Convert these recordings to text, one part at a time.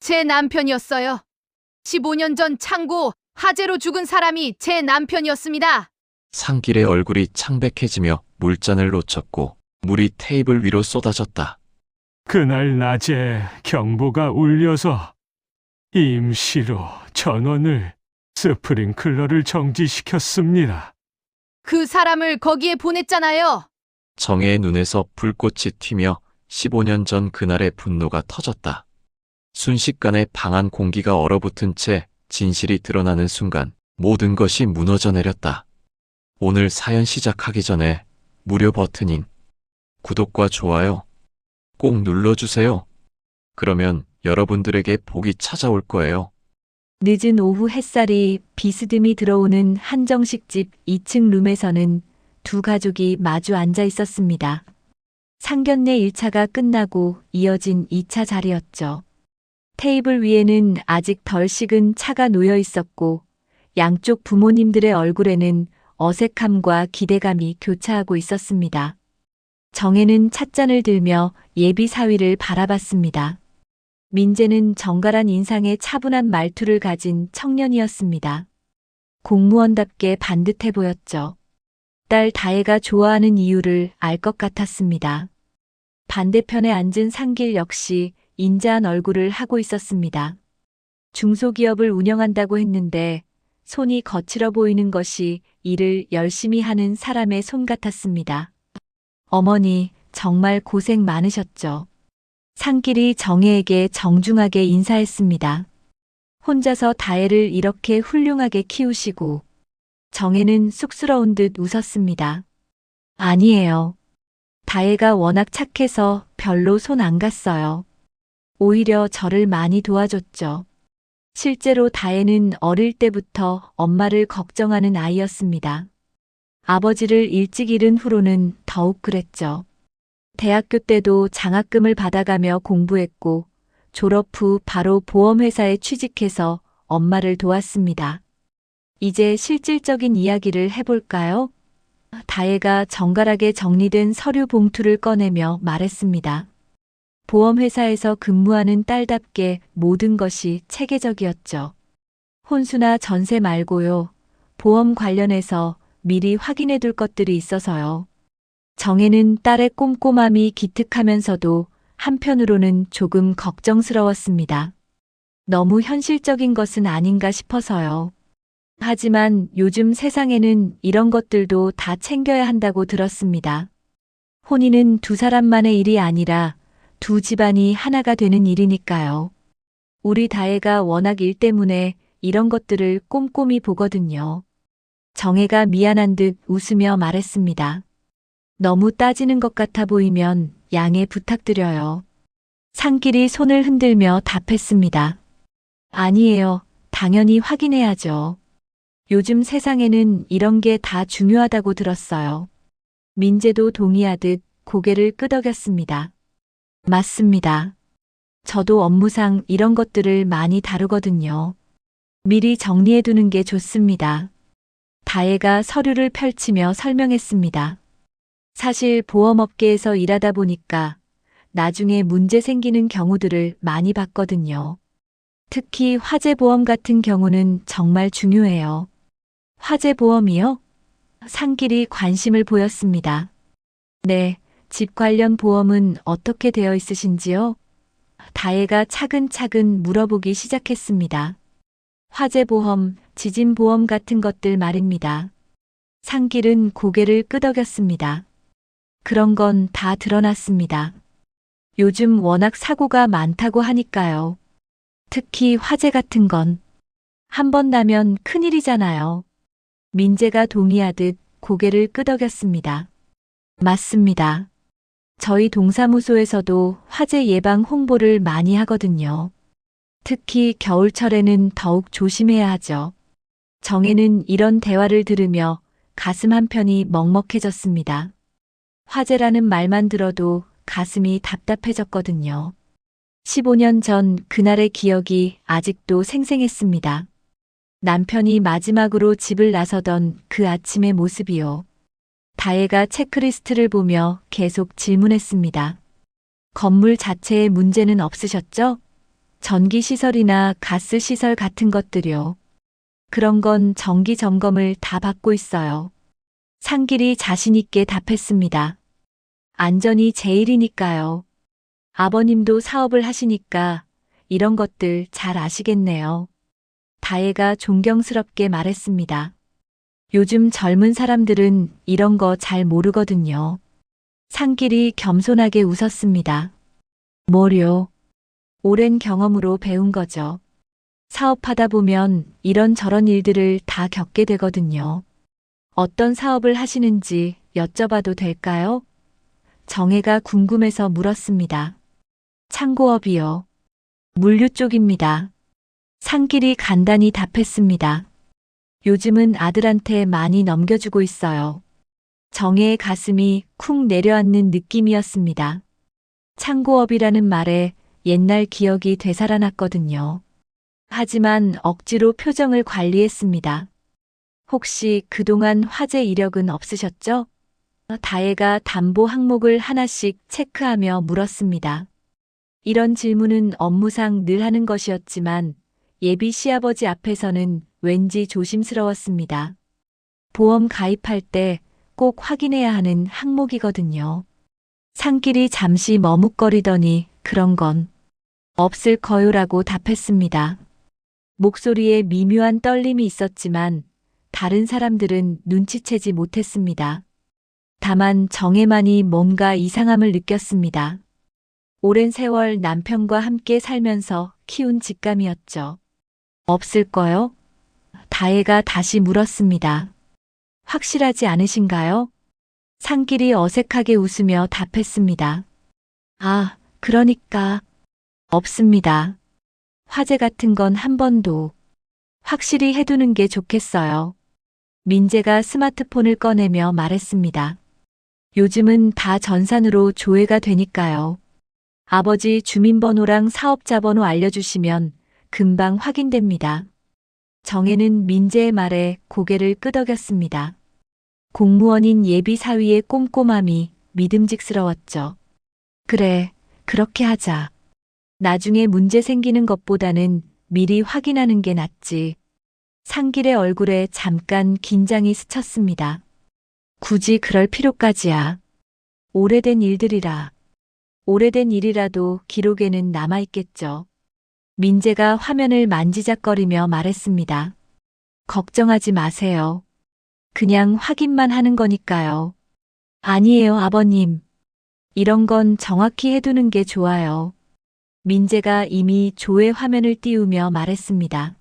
제 남편이었어요. 15년 전 창고 화재로 죽은 사람이 제 남편이었습니다. 상길의 얼굴이 창백해지며 물잔을 놓쳤고 물이 테이블 위로 쏟아졌다. 그날 낮에 경보가 울려서 임시로 전원을 스프링클러를 정지시켰습니다. 그 사람을 거기에 보냈잖아요. 정혜의 눈에서 불꽃이 튀며 15년 전 그날의 분노가 터졌다. 순식간에 방 안 공기가 얼어붙은 채 진실이 드러나는 순간 모든 것이 무너져 내렸다. 오늘 사연 시작하기 전에 무료 버튼인 구독과 좋아요 꼭 눌러주세요. 그러면 여러분들에게 복이 찾아올 거예요. 늦은 오후 햇살이 비스듬히 들어오는 한정식 집 2층 룸에서는 두 가족이 마주 앉아 있었습니다. 상견례 1차가 끝나고 이어진 2차 자리였죠. 테이블 위에는 아직 덜 식은 차가 놓여 있었고 양쪽 부모님들의 얼굴에는 어색함과 기대감이 교차하고 있었습니다. 정혜는 찻잔을 들며 예비 사위를 바라봤습니다. 민재는 정갈한 인상에 차분한 말투를 가진 청년이었습니다. 공무원답게 반듯해 보였죠. 딸 다혜가 좋아하는 이유를 알 것 같았습니다. 반대편에 앉은 상길 역시 인자한 얼굴을 하고 있었습니다. 중소기업을 운영한다고 했는데 손이 거칠어 보이는 것이 일을 열심히 하는 사람의 손 같았습니다. 어머니, 정말 고생 많으셨죠. 상길이 정혜에게 정중하게 인사했습니다. 혼자서 다혜를 이렇게 훌륭하게 키우시고 정혜는 쑥스러운 듯 웃었습니다. 아니에요. 다혜가 워낙 착해서 별로 손 안 갔어요. 오히려 저를 많이 도와줬죠. 실제로 다혜는 어릴 때부터 엄마를 걱정하는 아이였습니다. 아버지를 일찍 잃은 후로는 더욱 그랬죠. 대학교 때도 장학금을 받아가며 공부했고 졸업 후 바로 보험회사에 취직해서 엄마를 도왔습니다. 이제 실질적인 이야기를 해볼까요? 다혜가 정갈하게 정리된 서류 봉투를 꺼내며 말했습니다. 보험회사에서 근무하는 딸답게 모든 것이 체계적이었죠. 혼수나 전세 말고요. 보험 관련해서 미리 확인해 둘 것들이 있어서요. 정혜는 딸의 꼼꼼함이 기특하면서도 한편으로는 조금 걱정스러웠습니다. 너무 현실적인 것은 아닌가 싶어서요. 하지만 요즘 세상에는 이런 것들도 다 챙겨야 한다고 들었습니다. 혼인은 두 사람만의 일이 아니라 두 집안이 하나가 되는 일이니까요. 우리 다혜가 워낙 일 때문에 이런 것들을 꼼꼼히 보거든요. 정혜가 미안한 듯 웃으며 말했습니다. 너무 따지는 것 같아 보이면 양해 부탁드려요. 상길이 손을 흔들며 답했습니다. 아니에요. 당연히 확인해야죠. 요즘 세상에는 이런 게 다 중요하다고 들었어요. 민재도 동의하듯 고개를 끄덕였습니다. 맞습니다. 저도 업무상 이런 것들을 많이 다루거든요. 미리 정리해 두는 게 좋습니다. 다혜가 서류를 펼치며 설명했습니다. 사실 보험업계에서 일하다 보니까 나중에 문제 생기는 경우들을 많이 봤거든요. 특히 화재보험 같은 경우는 정말 중요해요. 화재보험이요? 상길이 관심을 보였습니다. 네, 집 관련 보험은 어떻게 되어 있으신지요? 다혜가 차근차근 물어보기 시작했습니다. 화재보험, 지진보험 같은 것들 말입니다. 상길은 고개를 끄덕였습니다. 그런 건 다 드러났습니다. 요즘 워낙 사고가 많다고 하니까요. 특히 화재 같은 건 한 번 나면 큰일이잖아요. 민재가 동의하듯 고개를 끄덕였습니다. 맞습니다. 저희 동사무소에서도 화재 예방 홍보를 많이 하거든요. 특히 겨울철에는 더욱 조심해야 하죠. 정혜는 이런 대화를 들으며 가슴 한편이 먹먹해졌습니다. 화재라는 말만 들어도 가슴이 답답해졌거든요. 15년 전 그날의 기억이 아직도 생생했습니다. 남편이 마지막으로 집을 나서던 그 아침의 모습이요. 다혜가 체크리스트를 보며 계속 질문했습니다. 건물 자체에 문제는 없으셨죠? 전기시설이나 가스시설 같은 것들요. 그런 건 정기 점검을 다 받고 있어요. 상길이 자신있게 답했습니다. 안전이 제일이니까요. 아버님도 사업을 하시니까 이런 것들 잘 아시겠네요. 다혜가 존경스럽게 말했습니다. 요즘 젊은 사람들은 이런 거 잘 모르거든요. 상길이 겸손하게 웃었습니다. 뭐요? 오랜 경험으로 배운 거죠. 사업하다 보면 이런저런 일들을 다 겪게 되거든요. 어떤 사업을 하시는지 여쭤봐도 될까요? 정혜가 궁금해서 물었습니다. 창고업이요. 물류 쪽입니다. 상길이 간단히 답했습니다. 요즘은 아들한테 많이 넘겨주고 있어요. 정혜의 가슴이 쿵 내려앉는 느낌이었습니다. 창고업이라는 말에 옛날 기억이 되살아났거든요. 하지만 억지로 표정을 관리했습니다. 혹시 그동안 화재 이력은 없으셨죠? 다혜가 담보 항목을 하나씩 체크하며 물었습니다. 이런 질문은 업무상 늘 하는 것이었지만 예비 시아버지 앞에서는 왠지 조심스러웠습니다. 보험 가입할 때 꼭 확인해야 하는 항목이거든요. 상길이 잠시 머뭇거리더니 그런 건 없을 거요라고 답했습니다. 목소리에 미묘한 떨림이 있었지만 다른 사람들은 눈치채지 못했습니다. 다만 정혜만이 뭔가 이상함을 느꼈습니다. 오랜 세월 남편과 함께 살면서 키운 직감이었죠. 없을 거요? 다혜가 다시 물었습니다. 확실하지 않으신가요? 상길이 어색하게 웃으며 답했습니다. 아, 그러니까 없습니다. 화재 같은 건 한 번도. 확실히 해두는 게 좋겠어요. 민재가 스마트폰을 꺼내며 말했습니다. 요즘은 다 전산으로 조회가 되니까요. 아버지 주민번호랑 사업자 번호 알려주시면 금방 확인됩니다. 정혜는 민재의 말에 고개를 끄덕였습니다. 공무원인 예비 사위의 꼼꼼함이 믿음직스러웠죠. 그래, 그렇게 하자. 나중에 문제 생기는 것보다는 미리 확인하는 게 낫지. 상길의 얼굴에 잠깐 긴장이 스쳤습니다. 굳이 그럴 필요까지야. 오래된 일들이라. 오래된 일이라도 기록에는 남아있겠죠. 민재가 화면을 만지작거리며 말했습니다. 걱정하지 마세요. 그냥 확인만 하는 거니까요. 아니에요, 아버님. 이런 건 정확히 해두는 게 좋아요. 민재가 이미 조회 화면을 띄우며 말했습니다.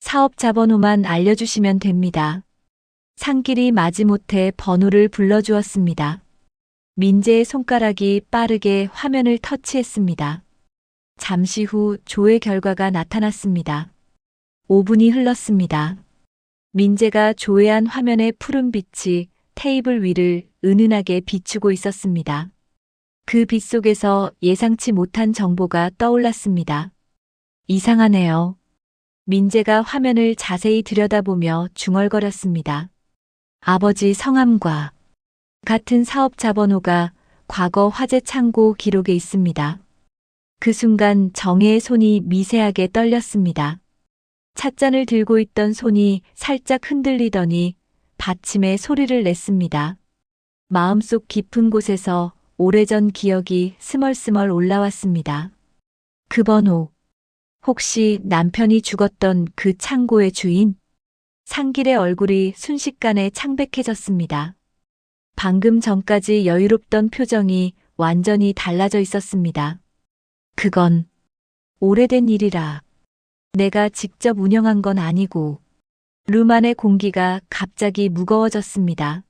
사업자 번호만 알려주시면 됩니다. 상길이 마지못해 번호를 불러주었습니다. 민재의 손가락이 빠르게 화면을 터치했습니다. 잠시 후 조회 결과가 나타났습니다. 5분이 흘렀습니다. 민재가 조회한 화면의 푸른 빛이 테이블 위를 은은하게 비추고 있었습니다. 그 빛 속에서 예상치 못한 정보가 떠올랐습니다. 이상하네요. 민재가 화면을 자세히 들여다보며 중얼거렸습니다. 아버지 성함과 같은 사업자 번호가 과거 화재 창고 기록에 있습니다. 그 순간 정혜의 손이 미세하게 떨렸습니다. 찻잔을 들고 있던 손이 살짝 흔들리더니 받침에 소리를 냈습니다. 마음속 깊은 곳에서 오래전 기억이 스멀스멀 올라왔습니다. 그 번호. 혹시 남편이 죽었던 그 창고의 주인? 상길의 얼굴이 순식간에 창백해졌습니다. 방금 전까지 여유롭던 표정이 완전히 달라져 있었습니다. 그건 오래된 일이라. 내가 직접 운영한 건 아니고. 룸 안의 공기가 갑자기 무거워졌습니다.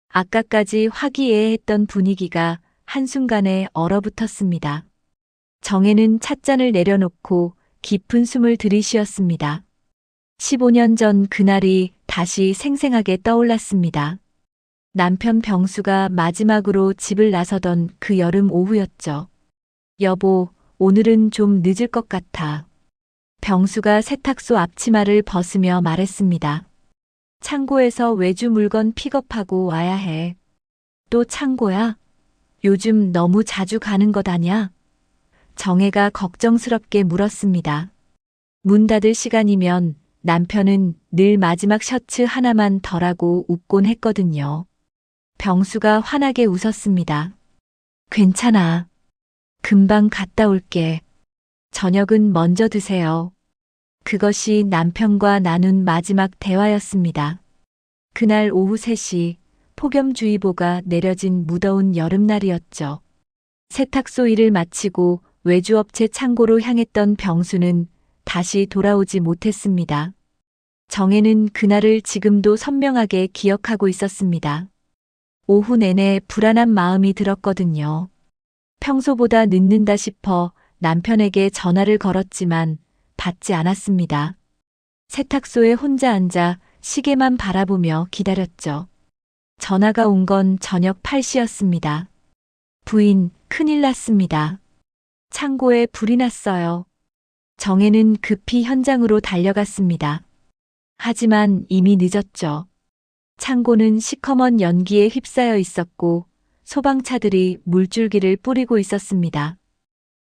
아까까지 화기애애했던 분위기가 한순간에 얼어붙었습니다. 정혜는 찻잔을 내려놓고 깊은 숨을 들이쉬었습니다. 15년 전 그날이 다시 생생하게 떠올랐습니다. 남편 병수가 마지막으로 집을 나서던 그 여름 오후였죠. 여보, 오늘은 좀 늦을 것 같아. 병수가 세탁소 앞치마를 벗으며 말했습니다. 창고에서 외주 물건 픽업하고 와야 해. 또 창고야? 요즘 너무 자주 가는 것 아냐? 정혜가 걱정스럽게 물었습니다. 문 닫을 시간이면 남편은 늘 마지막 셔츠 하나만 덜하고 웃곤 했거든요. 병수가 환하게 웃었습니다. 괜찮아. 금방 갔다 올게. 저녁은 먼저 드세요. 그것이 남편과 나눈 마지막 대화였습니다. 그날 오후 3시 폭염주의보가 내려진 무더운 여름날이었죠. 세탁소 일을 마치고 외주업체 창고로 향했던 병수는 다시 돌아오지 못했습니다. 정혜는 그날을 지금도 선명하게 기억하고 있었습니다. 오후 내내 불안한 마음이 들었거든요. 평소보다 늦는다 싶어 남편에게 전화를 걸었지만 받지 않았습니다. 세탁소에 혼자 앉아 시계만 바라보며 기다렸죠. 전화가 온 건 저녁 8시였습니다. 부인, 큰일 났습니다. 창고에 불이 났어요. 정혜는 급히 현장으로 달려갔습니다. 하지만 이미 늦었죠. 창고는 시커먼 연기에 휩싸여 있었고 소방차들이 물줄기를 뿌리고 있었습니다.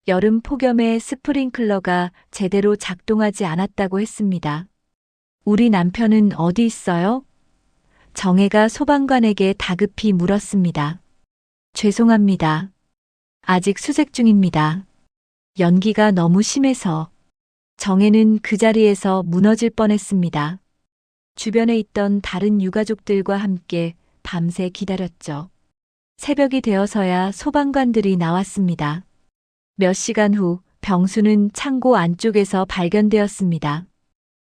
여름 폭염에 스프링클러가 제대로 작동하지 않았다고 했습니다. 우리 남편은 어디 있어요? 정혜가 소방관에게 다급히 물었습니다. 죄송합니다. 아직 수색 중입니다. 연기가 너무 심해서. 정혜는 그 자리에서 무너질 뻔했습니다. 주변에 있던 다른 유가족들과 함께 밤새 기다렸죠. 새벽이 되어서야 소방관들이 나왔습니다. 몇 시간 후 병수는 창고 안쪽에서 발견되었습니다.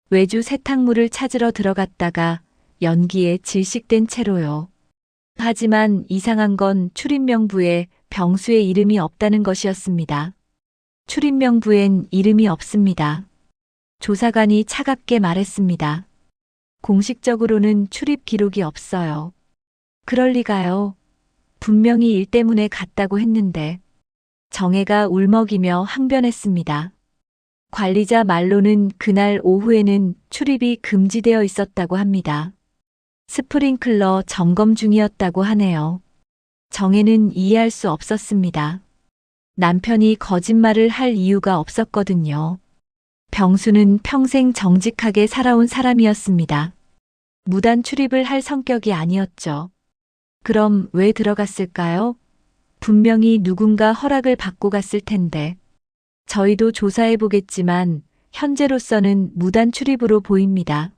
외주 세탁물을 찾으러 들어갔다가 연기에 질식된 채로요. 하지만 이상한 건 출입명부에 병수의 이름이 없다는 것이었습니다. 출입명부엔 이름이 없습니다. 조사관이 차갑게 말했습니다. 공식적으로는 출입 기록이 없어요. 그럴 리가요. 분명히 일 때문에 갔다고 했는데. 정혜가 울먹이며 항변했습니다. 관리자 말로는 그날 오후에는 출입이 금지되어 있었다고 합니다. 스프링클러 점검 중이었다고 하네요. 정혜는 이해할 수 없었습니다. 남편이 거짓말을 할 이유가 없었거든요. 병수는 평생 정직하게 살아온 사람이었습니다. 무단 출입을 할 성격이 아니었죠. 그럼 왜 들어갔을까요? 분명히 누군가 허락을 받고 갔을 텐데. 저희도 조사해 보겠지만 현재로서는 무단 출입으로 보입니다.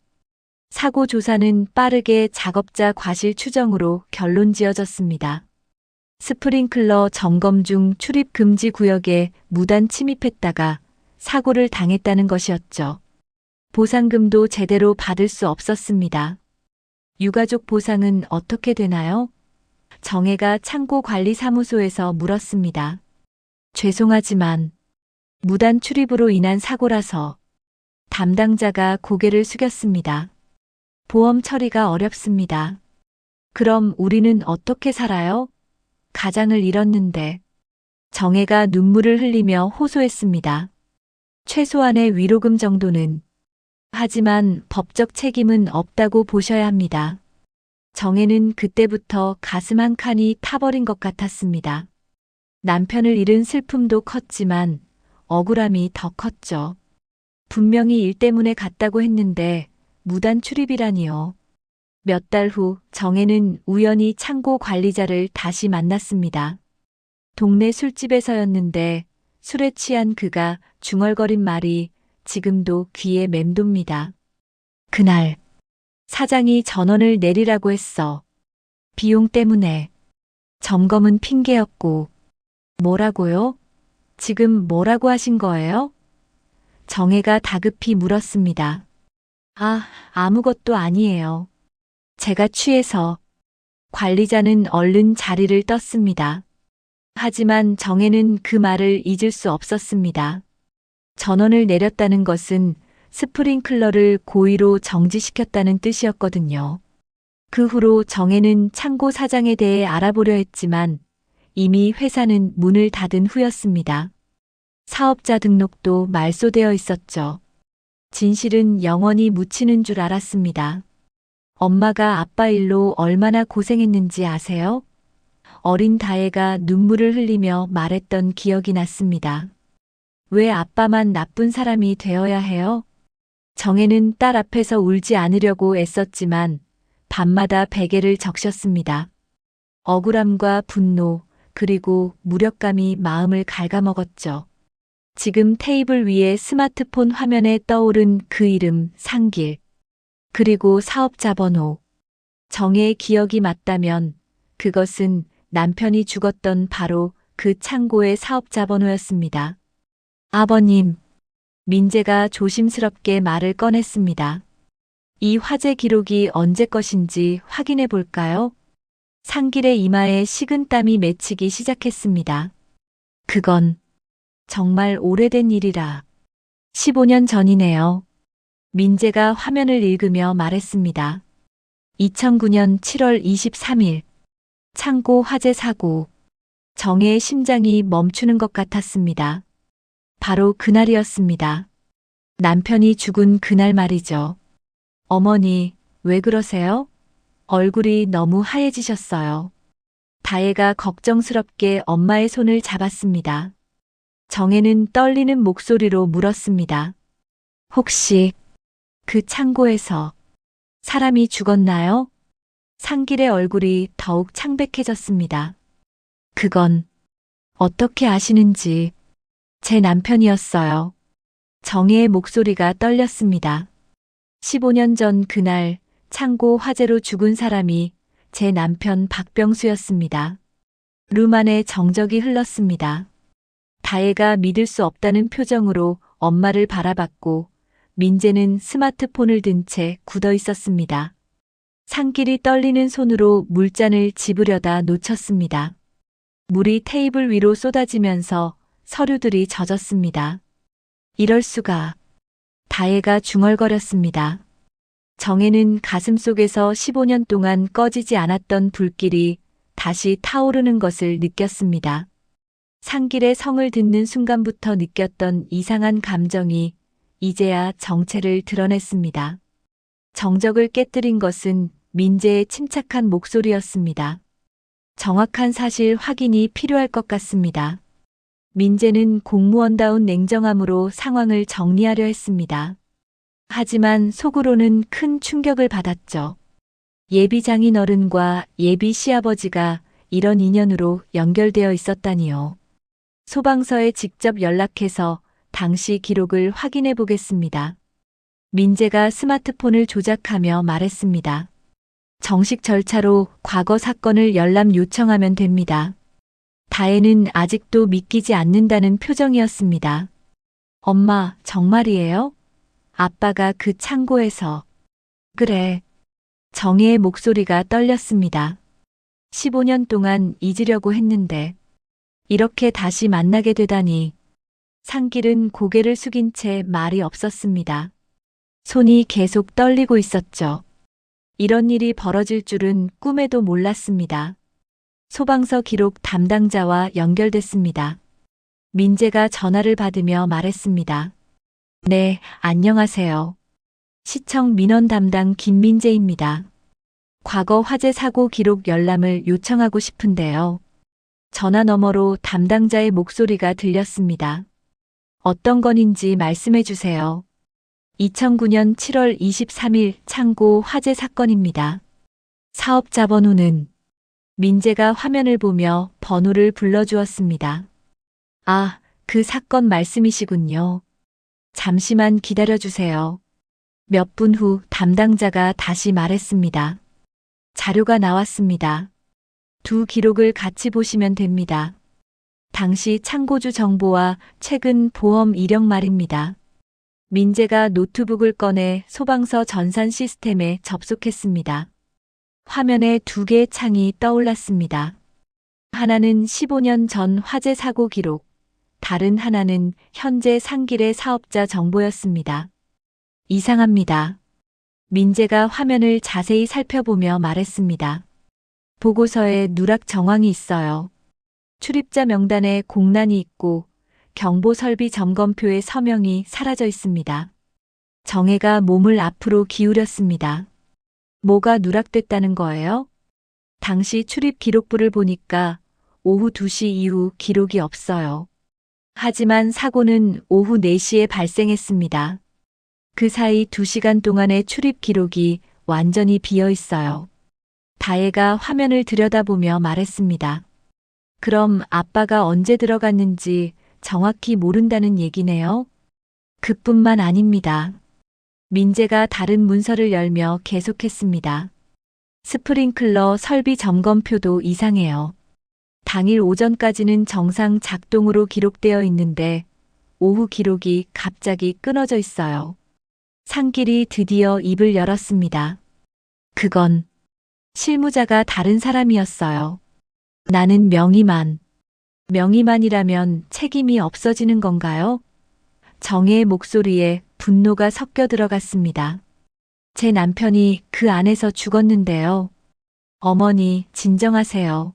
사고 조사는 빠르게 작업자 과실 추정으로 결론 지어졌습니다. 스프링클러 점검 중 출입 금지 구역에 무단 침입했다가 사고를 당했다는 것이었죠. 보상금도 제대로 받을 수 없었습니다. 유가족 보상은 어떻게 되나요? 정혜가 창고관리사무소에서 물었습니다. 죄송하지만 무단 출입으로 인한 사고라서. 담당자가 고개를 숙였습니다. 보험 처리가 어렵습니다. 그럼 우리는 어떻게 살아요? 가장을 잃었는데. 정혜가 눈물을 흘리며 호소했습니다. 최소한의 위로금 정도는. 하지만 법적 책임은 없다고 보셔야 합니다. 정혜는 그때부터 가슴 한 칸이 타버린 것 같았습니다. 남편을 잃은 슬픔도 컸지만 억울함이 더 컸죠. 분명히 일 때문에 갔다고 했는데 무단 출입이라니요. 몇 달 후 정혜는 우연히 창고 관리자를 다시 만났습니다. 동네 술집에서였는데 술에 취한 그가 중얼거린 말이 지금도 귀에 맴돕니다. 그날 사장이 전원을 내리라고 했어. 비용 때문에. 점검은 핑계였고. 뭐라고요? 지금 뭐라고 하신 거예요? 정혜가 다급히 물었습니다. 아무것도 아니에요. 제가 취해서. 관리자는 얼른 자리를 떴습니다. 하지만 정혜는 그 말을 잊을 수 없었습니다. 전원을 내렸다는 것은 스프링클러를 고의로 정지시켰다는 뜻이었거든요. 그 후로 정혜는 창고 사장에 대해 알아보려 했지만 이미 회사는 문을 닫은 후였습니다. 사업자 등록도 말소되어 있었죠. 진실은 영원히 묻히는 줄 알았습니다. 엄마가 아빠 일로 얼마나 고생했는지 아세요? 어린 다혜가 눈물을 흘리며 말했던 기억이 났습니다. 왜 아빠만 나쁜 사람이 되어야 해요? 정혜는 딸 앞에서 울지 않으려고 애썼지만 밤마다 베개를 적셨습니다. 억울함과 분노, 그리고 무력감이 마음을 갉아먹었죠. 지금 테이블 위에 스마트폰 화면에 떠오른 그 이름 상길, 그리고 사업자 번호. 정혜의 기억이 맞다면 그것은 남편이 죽었던 바로 그 창고의 사업자 번호였습니다. 아버님, 민재가 조심스럽게 말을 꺼냈습니다. 이 화재 기록이 언제 것인지 확인해 볼까요? 상길의 이마에 식은땀이 맺히기 시작했습니다. 그건 정말 오래된 일이라. 15년 전이네요. 민재가 화면을 읽으며 말했습니다. 2009년 7월 23일. 창고 화재 사고. 정혜의 심장이 멈추는 것 같았습니다. 바로 그날이었습니다. 남편이 죽은 그날 말이죠. 어머니, 왜 그러세요? 얼굴이 너무 하얘지셨어요. 다혜가 걱정스럽게 엄마의 손을 잡았습니다. 정혜는 떨리는 목소리로 물었습니다. 혹시 그 창고에서 사람이 죽었나요? 상길의 얼굴이 더욱 창백해졌습니다. 그건 어떻게 아시는지 제 남편이었어요. 정혜의 목소리가 떨렸습니다. 15년 전 그날 창고 화재로 죽은 사람이 제 남편 박병수였습니다. 룸 안에 정적이 흘렀습니다. 다혜가 믿을 수 없다는 표정으로 엄마를 바라봤고 민재는 스마트폰을 든 채 굳어 있었습니다. 상길이 떨리는 손으로 물잔을 집으려다 놓쳤습니다. 물이 테이블 위로 쏟아지면서 서류들이 젖었습니다. 이럴 수가. 다혜가 중얼거렸습니다. 정혜는 가슴속에서 15년 동안 꺼지지 않았던 불길이 다시 타오르는 것을 느꼈습니다. 상길의 성을 듣는 순간부터 느꼈던 이상한 감정이 이제야 정체를 드러냈습니다. 정적을 깨뜨린 것은 민재의 침착한 목소리였습니다. 정확한 사실 확인이 필요할 것 같습니다. 민재는 공무원다운 냉정함으로 상황을 정리하려 했습니다. 하지만 속으로는 큰 충격을 받았죠. 예비 장인 어른과 예비 시아버지가 이런 인연으로 연결되어 있었다니요. 소방서에 직접 연락해서 당시 기록을 확인해 보겠습니다. 민재가 스마트폰을 조작하며 말했습니다. 정식 절차로 과거 사건을 열람 요청하면 됩니다. 다혜는 아직도 믿기지 않는다는 표정이었습니다. 엄마, 정말이에요? 아빠가 그 창고에서. 그래. 정혜의 목소리가 떨렸습니다. 15년 동안 잊으려고 했는데 이렇게 다시 만나게 되다니. 상길은 고개를 숙인 채 말이 없었습니다. 손이 계속 떨리고 있었죠. 이런 일이 벌어질 줄은 꿈에도 몰랐습니다. 소방서 기록 담당자와 연결됐습니다. 민재가 전화를 받으며 말했습니다. 네, 안녕하세요. 시청 민원 담당 김민재입니다. 과거 화재 사고 기록 열람을 요청하고 싶은데요. 전화 너머로 담당자의 목소리가 들렸습니다. 어떤 건인지 말씀해 주세요. 2009년 7월 23일 창고 화재 사건입니다. 사업자 번호는. 민재가 화면을 보며 번호를 불러주었습니다. 아, 그 사건 말씀이시군요. 잠시만 기다려주세요. 몇 분 후 담당자가 다시 말했습니다. 자료가 나왔습니다. 두 기록을 같이 보시면 됩니다. 당시 창고주 정보와 최근 보험 이력 말입니다. 민재가 노트북을 꺼내 소방서 전산 시스템에 접속했습니다. 화면에 두 개의 창이 떠올랐습니다. 하나는 15년 전 화재 사고 기록, 다른 하나는 현재 상길의 사업자 정보였습니다. 이상합니다. 민재가 화면을 자세히 살펴보며 말했습니다. 보고서에 누락 정황이 있어요. 출입자 명단에 공란이 있고 경보 설비 점검표에 서명이 사라져 있습니다. 정혜가 몸을 앞으로 기울였습니다. 뭐가 누락됐다는 거예요? 당시 출입 기록부를 보니까 오후 2시 이후 기록이 없어요. 하지만 사고는 오후 4시에 발생했습니다. 그 사이 2시간 동안의 출입 기록이 완전히 비어 있어요. 다혜가 화면을 들여다보며 말했습니다. 그럼 아빠가 언제 들어갔는지 정확히 모른다는 얘기네요. 그뿐만 아닙니다. 민재가 다른 문서를 열며 계속했습니다. 스프링클러 설비 점검표도 이상해요. 당일 오전까지는 정상 작동으로 기록되어 있는데 오후 기록이 갑자기 끊어져 있어요. 상길이 드디어 입을 열었습니다. 그건 실무자가 다른 사람이었어요. 나는 명의만. 명의만이라면 책임이 없어지는 건가요? 정혜의 목소리에 분노가 섞여 들어갔습니다. 제 남편이 그 안에서 죽었는데요. 어머니, 진정하세요.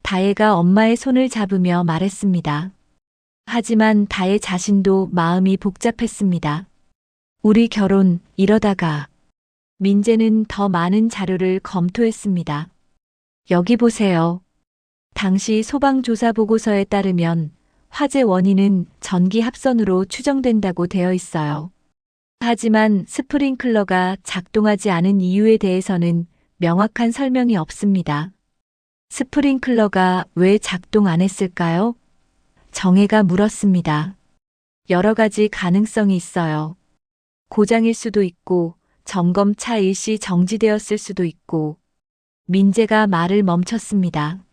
다혜가 엄마의 손을 잡으며 말했습니다. 하지만 다혜 자신도 마음이 복잡했습니다. 우리 결혼 이러다가 민재는 더 많은 자료를 검토했습니다. 여기 보세요. 당시 소방조사 보고서에 따르면 화재 원인은 전기 합선으로 추정된다고 되어 있어요. 하지만 스프링클러가 작동하지 않은 이유에 대해서는 명확한 설명이 없습니다. 스프링클러가 왜 작동 안 했을까요? 정혜가 물었습니다. 여러 가지 가능성이 있어요. 고장일 수도 있고, 점검차 일시 정지되었을 수도 있고, 민재가 말을 멈췄습니다.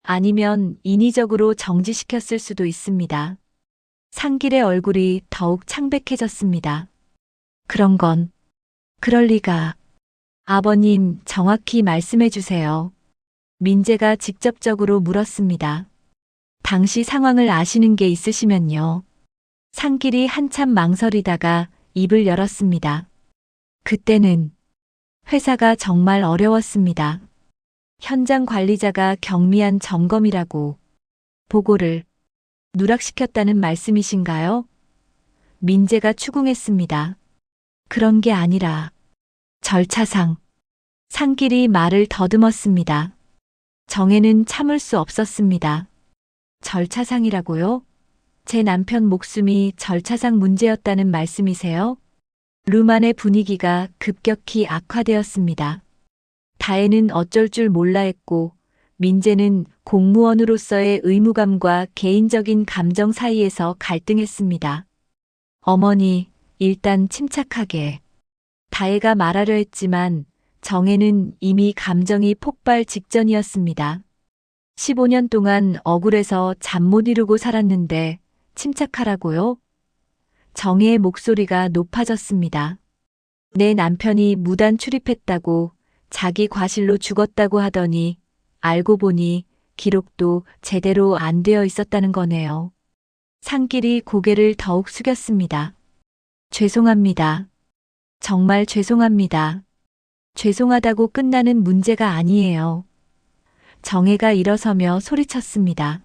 아니면 인위적으로 정지시켰을 수도 있습니다. 상길의 얼굴이 더욱 창백해졌습니다. 그런 건, 그럴 리가. 아버님, 정확히 말씀해 주세요. 민재가 직접적으로 물었습니다. 당시 상황을 아시는 게 있으시면요. 상길이 한참 망설이다가 입을 열었습니다. 그때는 회사가 정말 어려웠습니다. 현장 관리자가 경미한 점검이라고 보고를 누락시켰다는 말씀이신가요? 민재가 추궁했습니다. 그런 게 아니라 절차상. 상길이 말을 더듬었습니다. 정혜는 참을 수 없었습니다. 절차상이라고요? 제 남편 목숨이 절차상 문제였다는 말씀이세요? 룸안의 분위기가 급격히 악화되었습니다. 다혜는 어쩔 줄 몰라 했고, 민재는 공무원으로서의 의무감과 개인적인 감정 사이에서 갈등했습니다. 어머니, 일단 침착하게. 다혜가 말하려 했지만 정혜는 이미 감정이 폭발 직전이었습니다. 15년 동안 억울해서 잠 못 이루고 살았는데 침착하라고요? 정혜의 목소리가 높아졌습니다. 내 남편이 무단 출입했다고 자기 과실로 죽었다고 하더니 알고 보니 기록도 제대로 안 되어 있었다는 거네요. 상길이 고개를 더욱 숙였습니다. 죄송합니다. 정말 죄송합니다. 죄송하다고 끝나는 문제가 아니에요. 정혜가 일어서며 소리쳤습니다.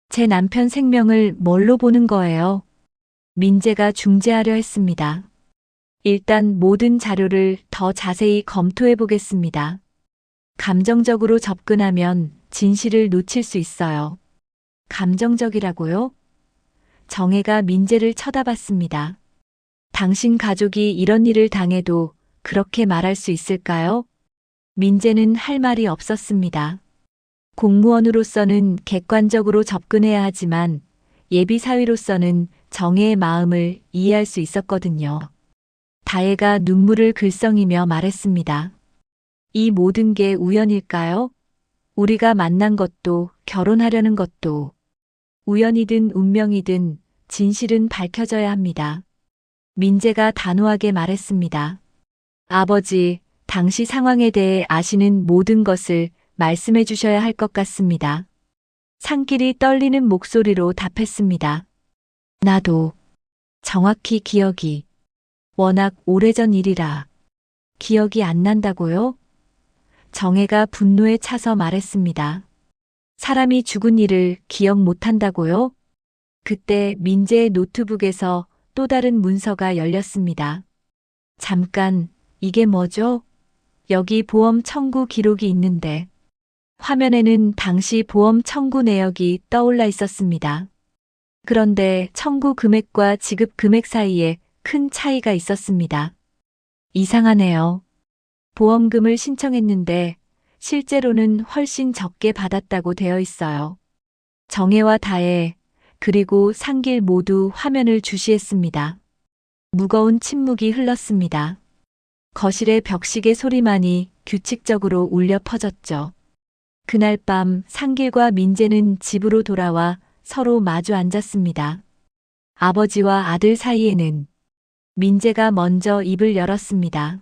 제 남편 생명을 뭘로 보는 거예요? 민재가 중재하려 했습니다. 일단 모든 자료를 더 자세히 검토해 보겠습니다. 감정적으로 접근하면 진실을 놓칠 수 있어요. 감정적이라고요? 정혜가 민재를 쳐다봤습니다. 당신 가족이 이런 일을 당해도 그렇게 말할 수 있을까요? 민재는 할 말이 없었습니다. 공무원으로서는 객관적으로 접근해야 하지만 예비사위로서는 정혜의 마음을 이해할 수 있었거든요. 다혜가 눈물을 글썽이며 말했습니다. 이 모든 게 우연일까요? 우리가 만난 것도 결혼하려는 것도 우연이든 운명이든 진실은 밝혀져야 합니다. 민재가 단호하게 말했습니다. 아버지, 당시 상황에 대해 아시는 모든 것을 말씀해 주셔야 할 것 같습니다. 상길이 떨리는 목소리로 답했습니다. 나도 정확히 기억이 워낙 오래전 일이라 기억이 안 난다고요? 정혜가 분노에 차서 말했습니다. 사람이 죽은 일을 기억 못 한다고요? 그때 민재의 노트북에서 또 다른 문서가 열렸습니다. 잠깐, 이게 뭐죠? 여기 보험 청구 기록이 있는데 화면에는 당시 보험 청구 내역이 떠올라 있었습니다. 그런데 청구 금액과 지급 금액 사이에 큰 차이가 있었습니다. 이상하네요. 보험금을 신청했는데 실제로는 훨씬 적게 받았다고 되어 있어요. 정혜와 다혜, 그리고 상길 모두 화면을 주시했습니다. 무거운 침묵이 흘렀습니다. 거실의 벽시계 소리만이 규칙적으로 울려 퍼졌죠. 그날 밤 상길과 민재는 집으로 돌아와 서로 마주 앉았습니다. 아버지와 아들 사이에는 민재가 먼저 입을 열었습니다.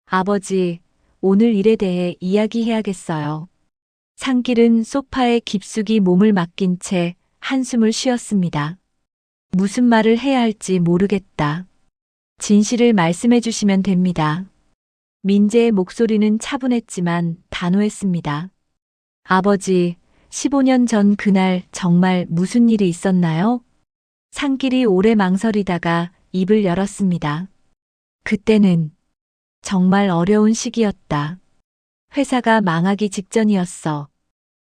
아버지, 오늘 일에 대해 이야기해야겠어요. 상길은 소파에 깊숙이 몸을 맡긴 채 한숨을 쉬었습니다. 무슨 말을 해야 할지 모르겠다. 진실을 말씀해 주시면 됩니다. 민재의 목소리는 차분했지만 단호했습니다. 아버지, 15년 전 그날 정말 무슨 일이 있었나요? 상길이 오래 망설이다가 입을 열었습니다. 그때는 정말 어려운 시기였다. 회사가 망하기 직전이었어.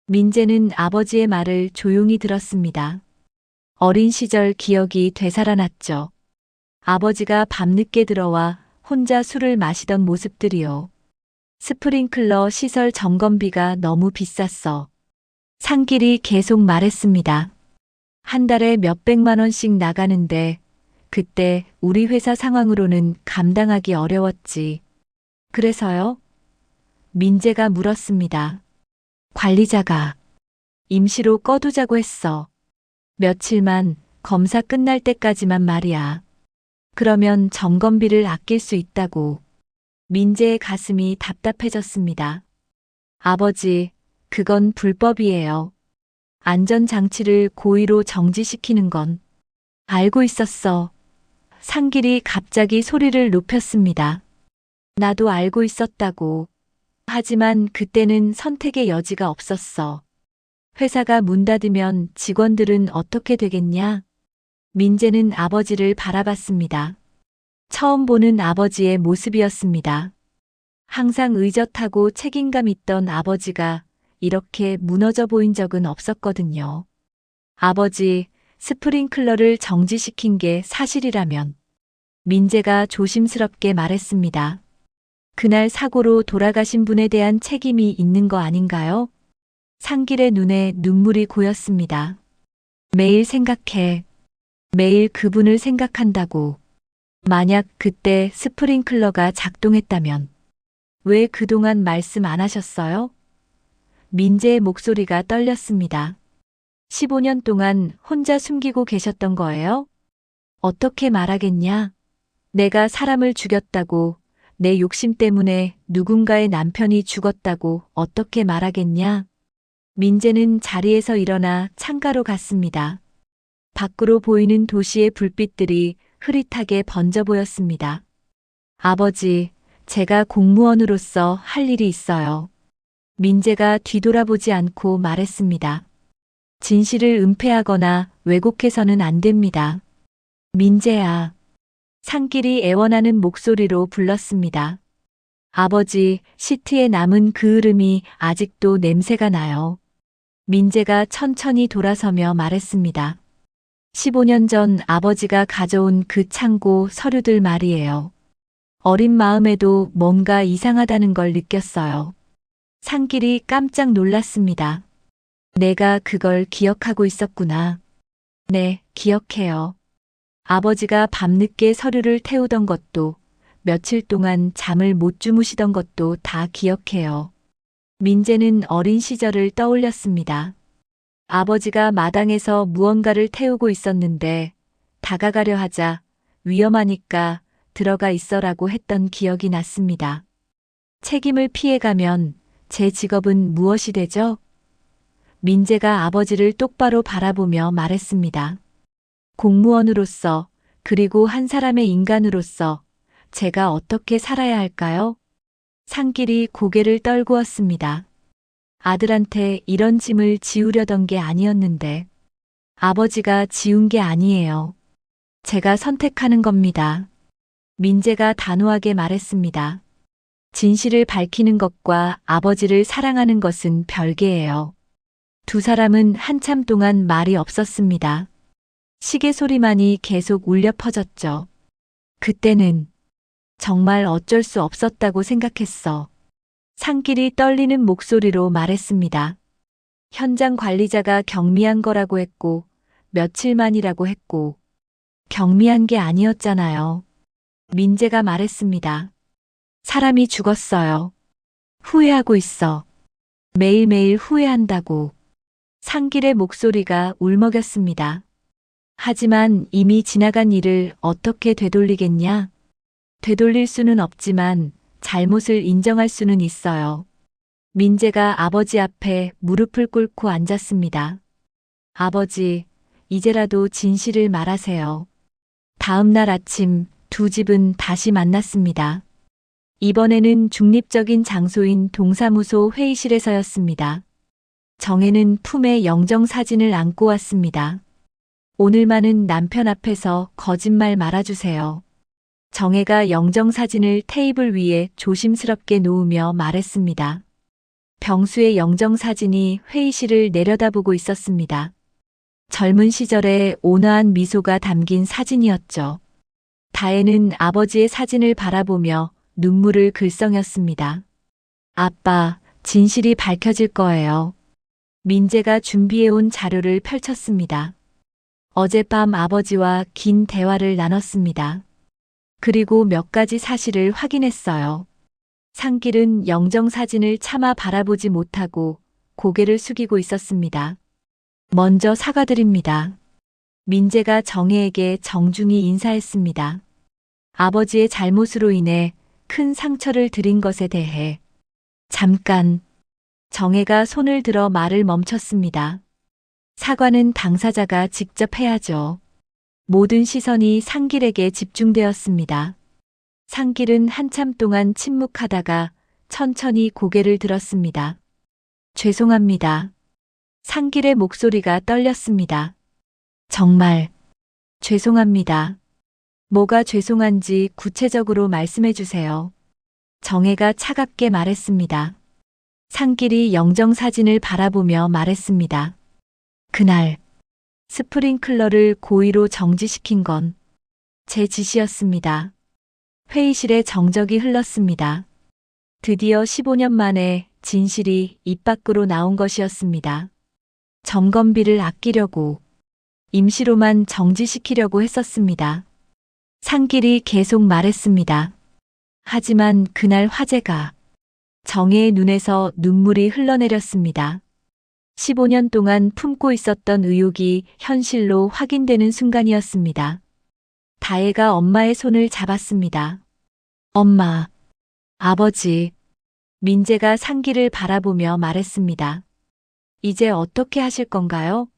민재는 아버지의 말을 조용히 들었습니다. 어린 시절 기억이 되살아났죠. 아버지가 밤늦게 들어와 혼자 술을 마시던 모습들이요. 스프링클러 시설 점검비가 너무 비쌌어. 상길이 계속 말했습니다. 한 달에 몇백만 원씩 나가는데 그때 우리 회사 상황으로는 감당하기 어려웠지. 그래서요? 민재가 물었습니다. 관리자가 임시로 꺼두자고 했어. 며칠만 검사 끝날 때까지만 말이야. 그러면 점검비를 아낄 수 있다고. 민재의 가슴이 답답해졌습니다. 아버지, 그건 불법이에요. 안전장치를 고의로 정지시키는 건. 알고 있었어. 상길이 갑자기 소리를 높였습니다. 나도 알고 있었다고. 하지만 그때는 선택의 여지가 없었어. 회사가 문 닫으면 직원들은 어떻게 되겠냐? 민재는 아버지를 바라봤습니다. 처음 보는 아버지의 모습이었습니다. 항상 의젓하고 책임감 있던 아버지가 이렇게 무너져 보인 적은 없었거든요. 아버지, 스프링클러를 정지시킨 게 사실이라면 민재가 조심스럽게 말했습니다. 그날 사고로 돌아가신 분에 대한 책임이 있는 거 아닌가요? 상길의 눈에 눈물이 고였습니다. 매일 생각해. 매일 그분을 생각한다고. 만약 그때 스프링클러가 작동했다면 왜 그동안 말씀 안 하셨어요? 민재의 목소리가 떨렸습니다. 15년 동안 혼자 숨기고 계셨던 거예요? 어떻게 말하겠냐? 내가 사람을 죽였다고, 내 욕심 때문에 누군가의 남편이 죽었다고 어떻게 말하겠냐? 민재는 자리에서 일어나 창가로 갔습니다. 밖으로 보이는 도시의 불빛들이 흐릿하게 번져 보였습니다. 아버지, 제가 공무원으로서 할 일이 있어요. 민재가 뒤돌아보지 않고 말했습니다. 진실을 은폐하거나 왜곡해서는 안 됩니다. 민재야. 상길이 애원하는 목소리로 불렀습니다. 아버지, 시트에 남은 그 흐름이 아직도 냄새가 나요. 민재가 천천히 돌아서며 말했습니다. 15년 전 아버지가 가져온 그 창고 서류들 말이에요. 어린 마음에도 뭔가 이상하다는 걸 느꼈어요. 상길이 깜짝 놀랐습니다. 내가 그걸 기억하고 있었구나. 네, 기억해요. 아버지가 밤늦게 서류를 태우던 것도, 며칠 동안 잠을 못 주무시던 것도 다 기억해요. 민재는 어린 시절을 떠올렸습니다. 아버지가 마당에서 무언가를 태우고 있었는데 다가가려 하자 위험하니까 들어가 있어라고 했던 기억이 났습니다. 책임을 피해가면 제 직업은 무엇이 되죠? 민재가 아버지를 똑바로 바라보며 말했습니다. 공무원으로서, 그리고 한 사람의 인간으로서 제가 어떻게 살아야 할까요? 상길이 고개를 떨구었습니다. 아들한테 이런 짐을 지우려던 게 아니었는데 아버지가 지운 게 아니에요. 제가 선택하는 겁니다. 민재가 단호하게 말했습니다. 진실을 밝히는 것과 아버지를 사랑하는 것은 별개예요. 두 사람은 한참 동안 말이 없었습니다. 시계 소리만이 계속 울려 퍼졌죠. 그때는 정말 어쩔 수 없었다고 생각했어. 상길이 떨리는 목소리로 말했습니다. 현장 관리자가 경미한 거라고 했고, 며칠 만이라고 했고, 경미한 게 아니었잖아요. 민재가 말했습니다. 사람이 죽었어요. 후회하고 있어. 매일매일 후회한다고. 상길의 목소리가 울먹였습니다. 하지만 이미 지나간 일을 어떻게 되돌리겠냐? 되돌릴 수는 없지만 잘못을 인정할 수는 있어요. 민재가 아버지 앞에 무릎을 꿇고 앉았습니다. 아버지, 이제라도 진실을 말하세요. 다음 날 아침 두 집은 다시 만났습니다. 이번에는 중립적인 장소인 동사무소 회의실에서였습니다. 정혜는 품에 영정사진을 안고 왔습니다. 오늘만은 남편 앞에서 거짓말 말아주세요. 정혜가 영정사진을 테이블 위에 조심스럽게 놓으며 말했습니다. 병수의 영정사진이 회의실을 내려다보고 있었습니다. 젊은 시절의 온화한 미소가 담긴 사진이었죠. 다혜는 아버지의 사진을 바라보며 눈물을 글썽였습니다. 아빠, 진실이 밝혀질 거예요. 민재가 준비해온 자료를 펼쳤습니다. 어젯밤 아버지와 긴 대화를 나눴습니다. 그리고 몇 가지 사실을 확인했어요. 상길은 영정사진을 차마 바라보지 못하고 고개를 숙이고 있었습니다. 먼저 사과드립니다. 민재가 정혜에게 정중히 인사했습니다. 아버지의 잘못으로 인해 큰 상처를 드린 것에 대해. 잠깐. 정혜가 손을 들어 말을 멈췄습니다. 사과는 당사자가 직접 해야죠. 모든 시선이 상길에게 집중되었습니다. 상길은 한참 동안 침묵하다가 천천히 고개를 들었습니다. 죄송합니다. 상길의 목소리가 떨렸습니다. 정말 죄송합니다. 뭐가 죄송한지 구체적으로 말씀해 주세요. 정혜가 차갑게 말했습니다. 상길이 영정사진을 바라보며 말했습니다. 그날 스프링클러를 고의로 정지시킨 건 제 지시였습니다. 회의실에 정적이 흘렀습니다. 드디어 15년 만에 진실이 입 밖으로 나온 것이었습니다. 점검비를 아끼려고 임시로만 정지시키려고 했었습니다. 상길이 계속 말했습니다. 하지만 그날 화재가 정혜의 눈에서 눈물이 흘러내렸습니다. 15년 동안 품고 있었던 의혹이 현실로 확인되는 순간이었습니다. 다혜가 엄마의 손을 잡았습니다. 엄마, 아버지, 민재가 상길을 바라보며 말했습니다. 이제 어떻게 하실 건가요?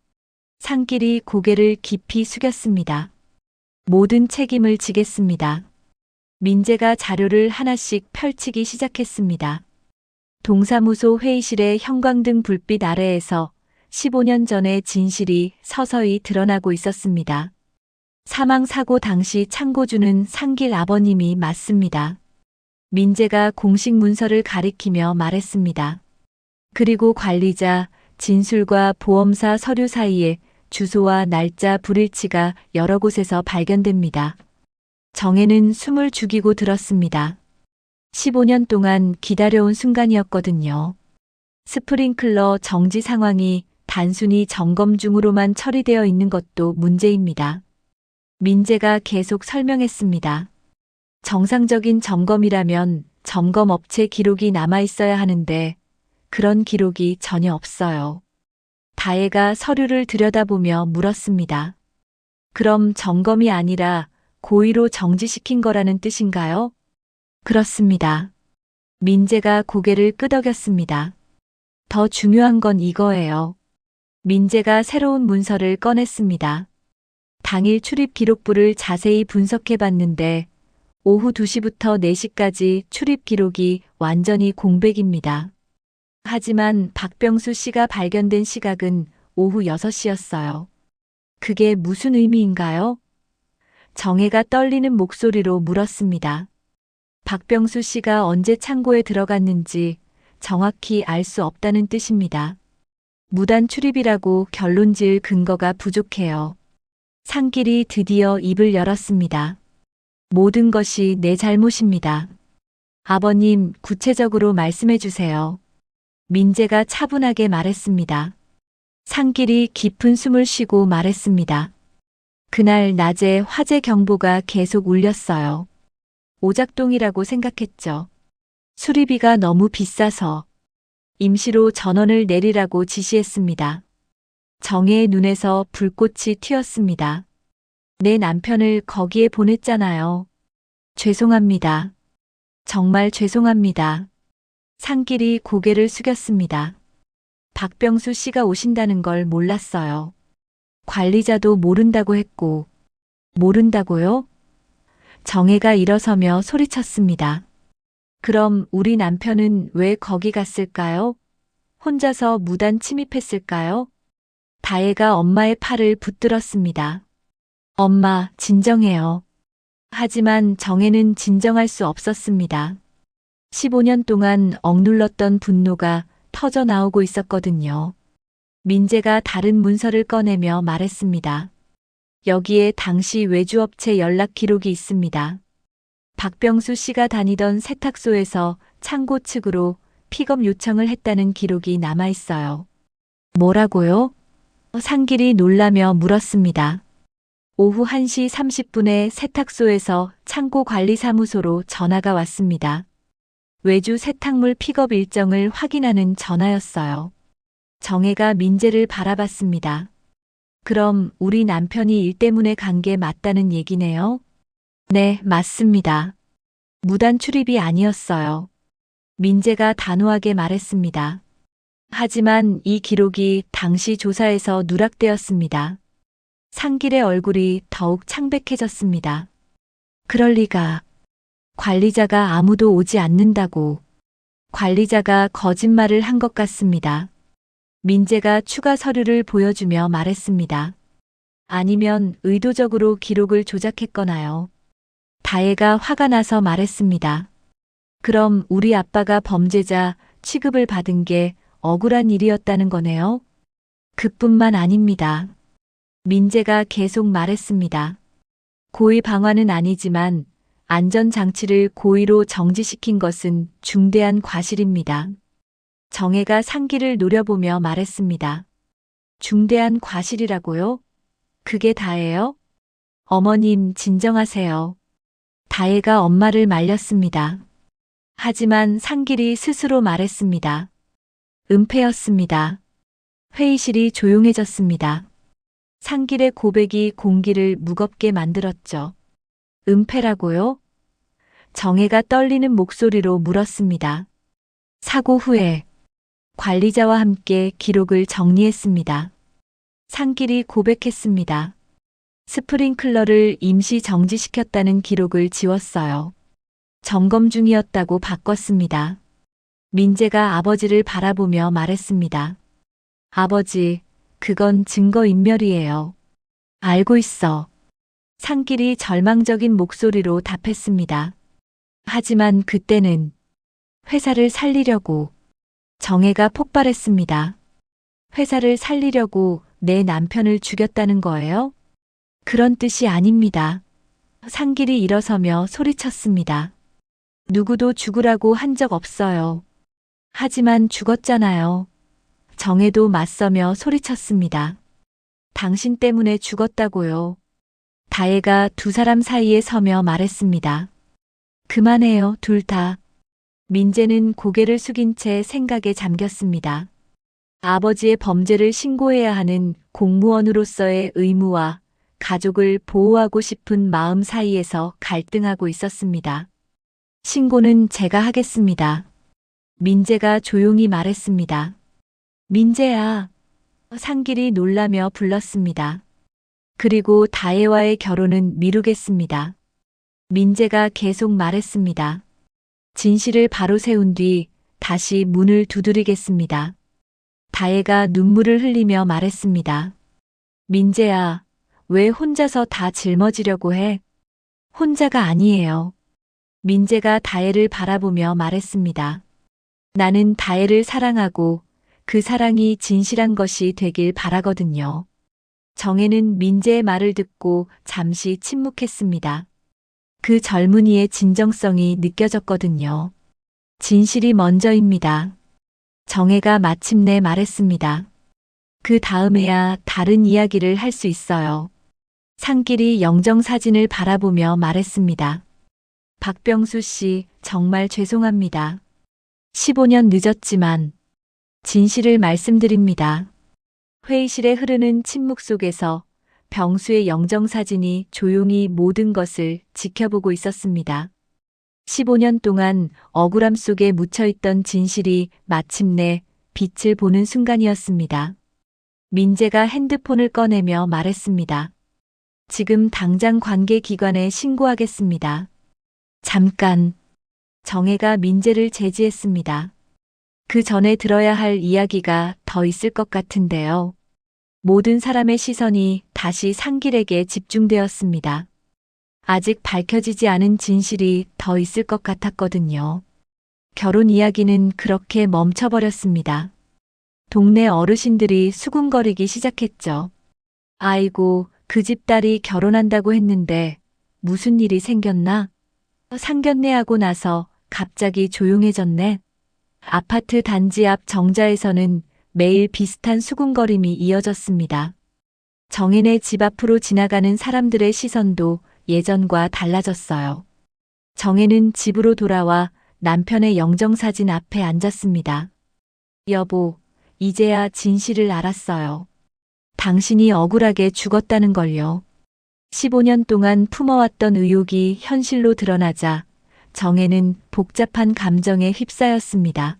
상길이 고개를 깊이 숙였습니다. 모든 책임을 지겠습니다. 민재가 자료를 하나씩 펼치기 시작했습니다. 동사무소 회의실의 형광등 불빛 아래에서 15년 전의 진실이 서서히 드러나고 있었습니다. 사망사고 당시 창고주는 상길 아버님이 맞습니다. 민재가 공식 문서를 가리키며 말했습니다. 그리고 관리자, 진술과 보험사 서류 사이에 주소와 날짜 불일치가 여러 곳에서 발견됩니다. 정혜는 숨을 죽이고 들었습니다. 15년 동안 기다려온 순간이었거든요. 스프링클러 정지 상황이 단순히 점검 중으로만 처리되어 있는 것도 문제입니다. 민재가 계속 설명했습니다. 정상적인 점검이라면 점검 업체 기록이 남아 있어야 하는데 그런 기록이 전혀 없어요. 다혜가 서류를 들여다보며 물었습니다. 그럼 점검이 아니라 고의로 정지시킨 거라는 뜻인가요? 그렇습니다. 민재가 고개를 끄덕였습니다. 더 중요한 건 이거예요. 민재가 새로운 문서를 꺼냈습니다. 당일 출입 기록부를 자세히 분석해 봤는데 오후 2시부터 4시까지 출입 기록이 완전히 공백입니다. 하지만 박병수 씨가 발견된 시각은 오후 6시였어요. 그게 무슨 의미인가요? 정혜가 떨리는 목소리로 물었습니다. 박병수 씨가 언제 창고에 들어갔는지 정확히 알 수 없다는 뜻입니다. 무단 출입이라고 결론 지을 근거가 부족해요. 상길이 드디어 입을 열었습니다. 모든 것이 내 잘못입니다. 아버님, 구체적으로 말씀해 주세요. 민재가 차분하게 말했습니다. 상길이 깊은 숨을 쉬고 말했습니다. 그날 낮에 화재 경보가 계속 울렸어요. 오작동이라고 생각했죠. 수리비가 너무 비싸서 임시로 전원을 내리라고 지시했습니다. 정혜의 눈에서 불꽃이 튀었습니다. 내 남편을 거기에 보냈잖아요. 죄송합니다. 정말 죄송합니다. 상길이 고개를 숙였습니다. 박병수 씨가 오신다는 걸 몰랐어요. 관리자도 모른다고 했고, 모른다고요? 정혜가 일어서며 소리쳤습니다. 그럼 우리 남편은 왜 거기 갔을까요? 혼자서 무단 침입했을까요? 다혜가 엄마의 팔을 붙들었습니다. 엄마, 진정해요. 하지만 정혜는 진정할 수 없었습니다. 15년 동안 억눌렀던 분노가 터져 나오고 있었거든요. 민재가 다른 문서를 꺼내며 말했습니다. 여기에 당시 외주업체 연락 기록이 있습니다. 박병수 씨가 다니던 세탁소에서 창고 측으로 픽업 요청을 했다는 기록이 남아 있어요. 뭐라고요? 상길이 놀라며 물었습니다. 오후 1시 30분에 세탁소에서 창고관리사무소로 전화가 왔습니다. 외주 세탁물 픽업 일정을 확인하는 전화였어요. 정혜가 민재를 바라봤습니다. 그럼 우리 남편이 일 때문에 간 게 맞다는 얘기네요? 네, 맞습니다. 무단 출입이 아니었어요. 민재가 단호하게 말했습니다. 하지만 이 기록이 당시 조사에서 누락되었습니다. 상길의 얼굴이 더욱 창백해졌습니다. 그럴 리가. 관리자가 아무도 오지 않는다고. 관리자가 거짓말을 한 것 같습니다. 민재가 추가 서류를 보여주며 말했습니다. 아니면 의도적으로 기록을 조작했거나요. 다혜가 화가 나서 말했습니다. 그럼 우리 아빠가 범죄자 취급을 받은 게 억울한 일이었다는 거네요? 그뿐만 아닙니다. 민재가 계속 말했습니다. 고의 방화는 아니지만 안전장치를 고의로 정지시킨 것은 중대한 과실입니다. 정혜가 상길을 노려보며 말했습니다. 중대한 과실이라고요? 그게 다예요? 어머님, 진정하세요. 다혜가 엄마를 말렸습니다. 하지만 상길이 스스로 말했습니다. 은폐였습니다. 회의실이 조용해졌습니다. 상길의 고백이 공기를 무겁게 만들었죠. 은폐라고요? 정혜가 떨리는 목소리로 물었습니다. 사고 후에 관리자와 함께 기록을 정리했습니다. 상길이 고백했습니다. 스프링클러를 임시 정지시켰다는 기록을 지웠어요. 점검 중이었다고 바꿨습니다. 민재가 아버지를 바라보며 말했습니다. 아버지, 그건 증거인멸이에요. 알고 있어. 상길이 절망적인 목소리로 답했습니다. 하지만 그때는 회사를 살리려고 정혜가 폭발했습니다. 회사를 살리려고 내 남편을 죽였다는 거예요? 그런 뜻이 아닙니다. 상길이 일어서며 소리쳤습니다. 누구도 죽으라고 한 적 없어요. 하지만 죽었잖아요. 정혜도 맞서며 소리쳤습니다. 당신 때문에 죽었다고요. 다혜가 두 사람 사이에 서며 말했습니다. 그만해요, 둘 다. 민재는 고개를 숙인 채 생각에 잠겼습니다. 아버지의 범죄를 신고해야 하는 공무원으로서의 의무와 가족을 보호하고 싶은 마음 사이에서 갈등하고 있었습니다. 신고는 제가 하겠습니다. 민재가 조용히 말했습니다. 민재야. 상길이 놀라며 불렀습니다. 그리고 다혜와의 결혼은 미루겠습니다. 민재가 계속 말했습니다. 진실을 바로 세운 뒤 다시 문을 두드리겠습니다. 다혜가 눈물을 흘리며 말했습니다. 민재야, 왜 혼자서 다 짊어지려고 해? 혼자가 아니에요. 민재가 다혜를 바라보며 말했습니다. 나는 다혜를 사랑하고 그 사랑이 진실한 것이 되길 바라거든요. 정혜는 민재의 말을 듣고 잠시 침묵했습니다. 그 젊은이의 진정성이 느껴졌거든요. 진실이 먼저입니다. 정혜가 마침내 말했습니다. 그 다음에야 다른 이야기를 할 수 있어요. 상길이 영정사진을 바라보며 말했습니다. 박병수 씨, 정말 죄송합니다. 15년 늦었지만 진실을 말씀드립니다. 회의실에 흐르는 침묵 속에서 병수의 영정사진이 조용히 모든 것을 지켜보고 있었습니다. 15년 동안 억울함 속에 묻혀있던 진실이 마침내 빛을 보는 순간이었습니다. 민재가 핸드폰을 꺼내며 말했습니다. 지금 당장 관계기관에 신고하겠습니다. 잠깐. 정혜가 민재를 제지했습니다. 그 전에 들어야 할 이야기가 더 있을 것 같은데요. 모든 사람의 시선이 다시 상길에게 집중되었습니다. 아직 밝혀지지 않은 진실이 더 있을 것 같았거든요. 결혼 이야기는 그렇게 멈춰버렸습니다. 동네 어르신들이 수군거리기 시작했죠. 아이고, 그 집 딸이 결혼한다고 했는데 무슨 일이 생겼나? 상견례 하고 나서 갑자기 조용해졌네. 아파트 단지 앞 정자에서는 매일 비슷한 수군거림이 이어졌습니다. 정인의 집 앞으로 지나가는 사람들의 시선도 예전과 달라졌어요. 정혜는 집으로 돌아와 남편의 영정사진 앞에 앉았습니다. 여보, 이제야 진실을 알았어요. 당신이 억울하게 죽었다는 걸요. 15년 동안 품어왔던 의혹이 현실로 드러나자 정혜는 복잡한 감정에 휩싸였습니다.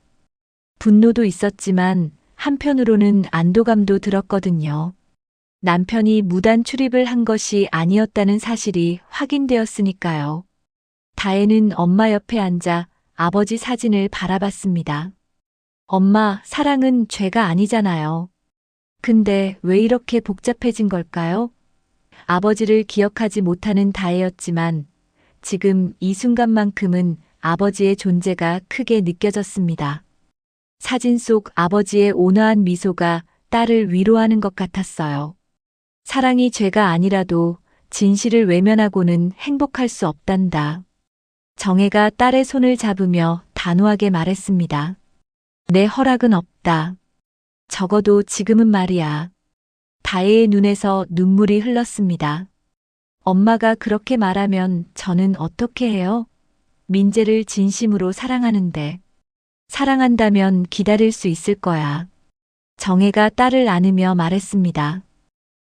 분노도 있었지만 한편으로는 안도감도 들었거든요. 남편이 무단 출입을 한 것이 아니었다는 사실이 확인되었으니까요. 다혜는 엄마 옆에 앉아 아버지 사진을 바라봤습니다. 엄마, 사랑은 죄가 아니잖아요. 근데 왜 이렇게 복잡해진 걸까요? 아버지를 기억하지 못하는 다혜였지만 지금 이 순간만큼은 아버지의 존재가 크게 느껴졌습니다. 사진 속 아버지의 온화한 미소가 딸을 위로하는 것 같았어요. 사랑이 죄가 아니라도 진실을 외면하고는 행복할 수 없단다. 정혜가 딸의 손을 잡으며 단호하게 말했습니다. 내 허락은 없다. 적어도 지금은 말이야. 다혜의 눈에서 눈물이 흘렀습니다. 엄마가 그렇게 말하면 저는 어떻게 해요? 민재를 진심으로 사랑하는데. 사랑한다면 기다릴 수 있을 거야. 정혜가 딸을 안으며 말했습니다.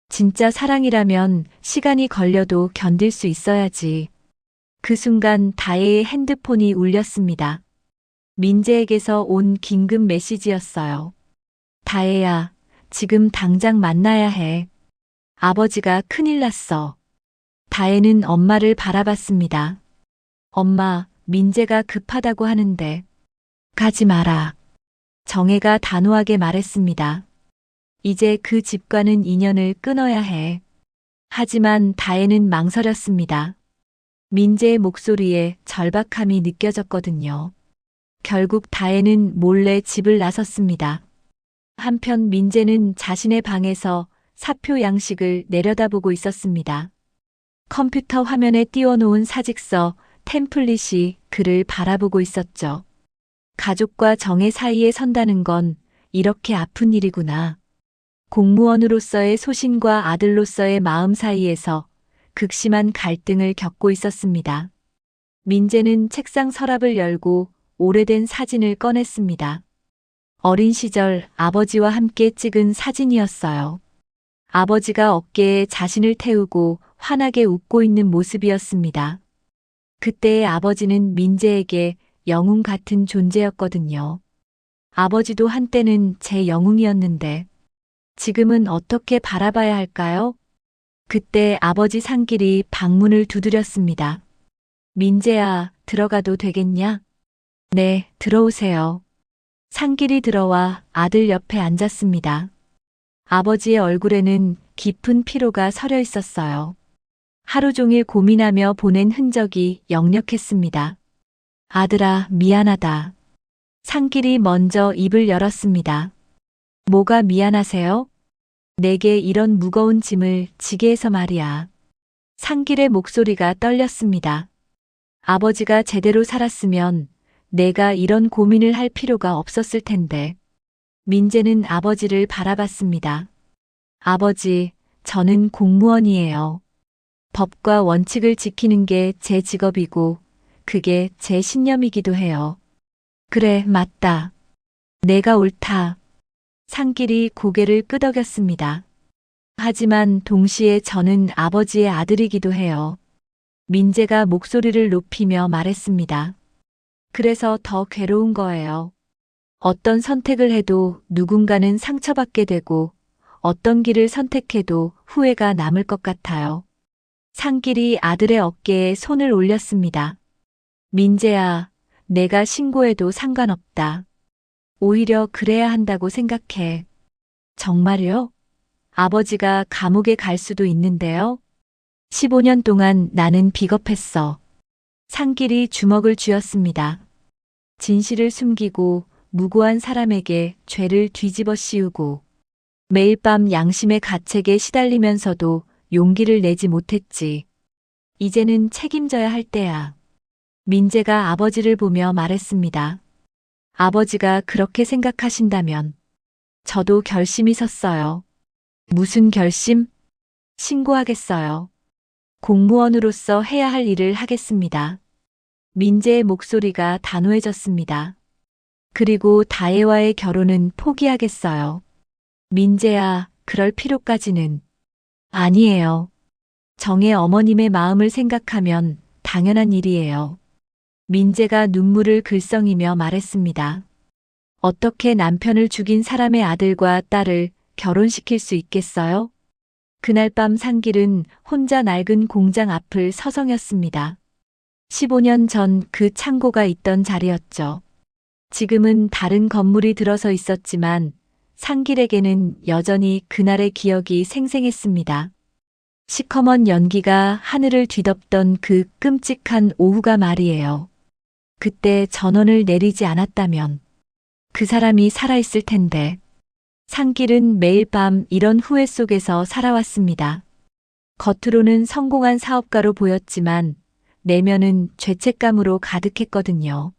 진짜 사랑이라면 시간이 걸려도 견딜 수 있어야지. 그 순간 다혜의 핸드폰이 울렸습니다. 민재에게서 온 긴급 메시지였어요. 다혜야, 지금 당장 만나야 해. 아버지가 큰일 났어. 다혜는 엄마를 바라봤습니다. 엄마, 민재가 급하다고 하는데. 가지 마라. 정혜가 단호하게 말했습니다. 이제 그 집과는 인연을 끊어야 해. 하지만 다혜는 망설였습니다. 민재의 목소리에 절박함이 느껴졌거든요. 결국 다혜는 몰래 집을 나섰습니다. 한편 민재는 자신의 방에서 사표 양식을 내려다보고 있었습니다. 컴퓨터 화면에 띄워놓은 사직서, 템플릿이 그를 바라보고 있었죠. 가족과 정의 사이에 선다는 건 이렇게 아픈 일이구나. 공무원으로서의 소신과 아들로서의 마음 사이에서 극심한 갈등을 겪고 있었습니다. 민재는 책상 서랍을 열고 오래된 사진을 꺼냈습니다. 어린 시절 아버지와 함께 찍은 사진이었어요. 아버지가 어깨에 자신을 태우고 환하게 웃고 있는 모습이었습니다. 그때의 아버지는 민재에게 영웅 같은 존재였거든요. 아버지도 한때는 제 영웅이었는데 지금은 어떻게 바라봐야 할까요? 그때 아버지 상길이 방문을 두드렸습니다. 민재야, 들어가도 되겠냐? 네, 들어오세요. 상길이 들어와 아들 옆에 앉았습니다. 아버지의 얼굴에는 깊은 피로가 서려 있었어요. 하루 종일 고민하며 보낸 흔적이 역력했습니다. 아들아, 미안하다. 상길이 먼저 입을 열었습니다. 뭐가 미안하세요? 내게 이런 무거운 짐을 지게 해서 말이야. 상길의 목소리가 떨렸습니다. 아버지가 제대로 살았으면 내가 이런 고민을 할 필요가 없었을 텐데. 민재는 아버지를 바라봤습니다. 아버지, 저는 공무원이에요. 법과 원칙을 지키는 게 제 직업이고 그게 제 신념이기도 해요. 그래, 맞다. 내가 옳다. 상길이 고개를 끄덕였습니다. 하지만 동시에 저는 아버지의 아들이기도 해요. 민재가 목소리를 높이며 말했습니다. 그래서 더 괴로운 거예요. 어떤 선택을 해도 누군가는 상처받게 되고 어떤 길을 선택해도 후회가 남을 것 같아요. 상길이 아들의 어깨에 손을 올렸습니다. 민재야, 내가 신고해도 상관없다. 오히려 그래야 한다고 생각해. 정말요? 아버지가 감옥에 갈 수도 있는데요. 15년 동안 나는 비겁했어. 상길이 주먹을 쥐었습니다. 진실을 숨기고 무고한 사람에게 죄를 뒤집어 씌우고 매일 밤 양심의 가책에 시달리면서도 용기를 내지 못했지. 이제는 책임져야 할 때야. 민재가 아버지를 보며 말했습니다. 아버지가 그렇게 생각하신다면 저도 결심이 섰어요. 무슨 결심? 신고하겠어요. 공무원으로서 해야 할 일을 하겠습니다. 민재의 목소리가 단호해졌습니다. 그리고 다혜와의 결혼은 포기하겠어요. 민재야, 그럴 필요까지는. 아니에요. 정의 어머님의 마음을 생각하면 당연한 일이에요. 민재가 눈물을 글썽이며 말했습니다. 어떻게 남편을 죽인 사람의 아들과 딸을 결혼시킬 수 있겠어요? 그날 밤 상길은 혼자 낡은 공장 앞을 서성였습니다. 15년 전 그 창고가 있던 자리였죠. 지금은 다른 건물이 들어서 있었지만 상길에게는 여전히 그날의 기억이 생생했습니다. 시커먼 연기가 하늘을 뒤덮던 그 끔찍한 오후가 말이에요. 그때 전원을 내리지 않았다면 그 사람이 살아있을 텐데. 상길은 매일 밤 이런 후회 속에서 살아왔습니다. 겉으로는 성공한 사업가로 보였지만 내면은 죄책감으로 가득했거든요.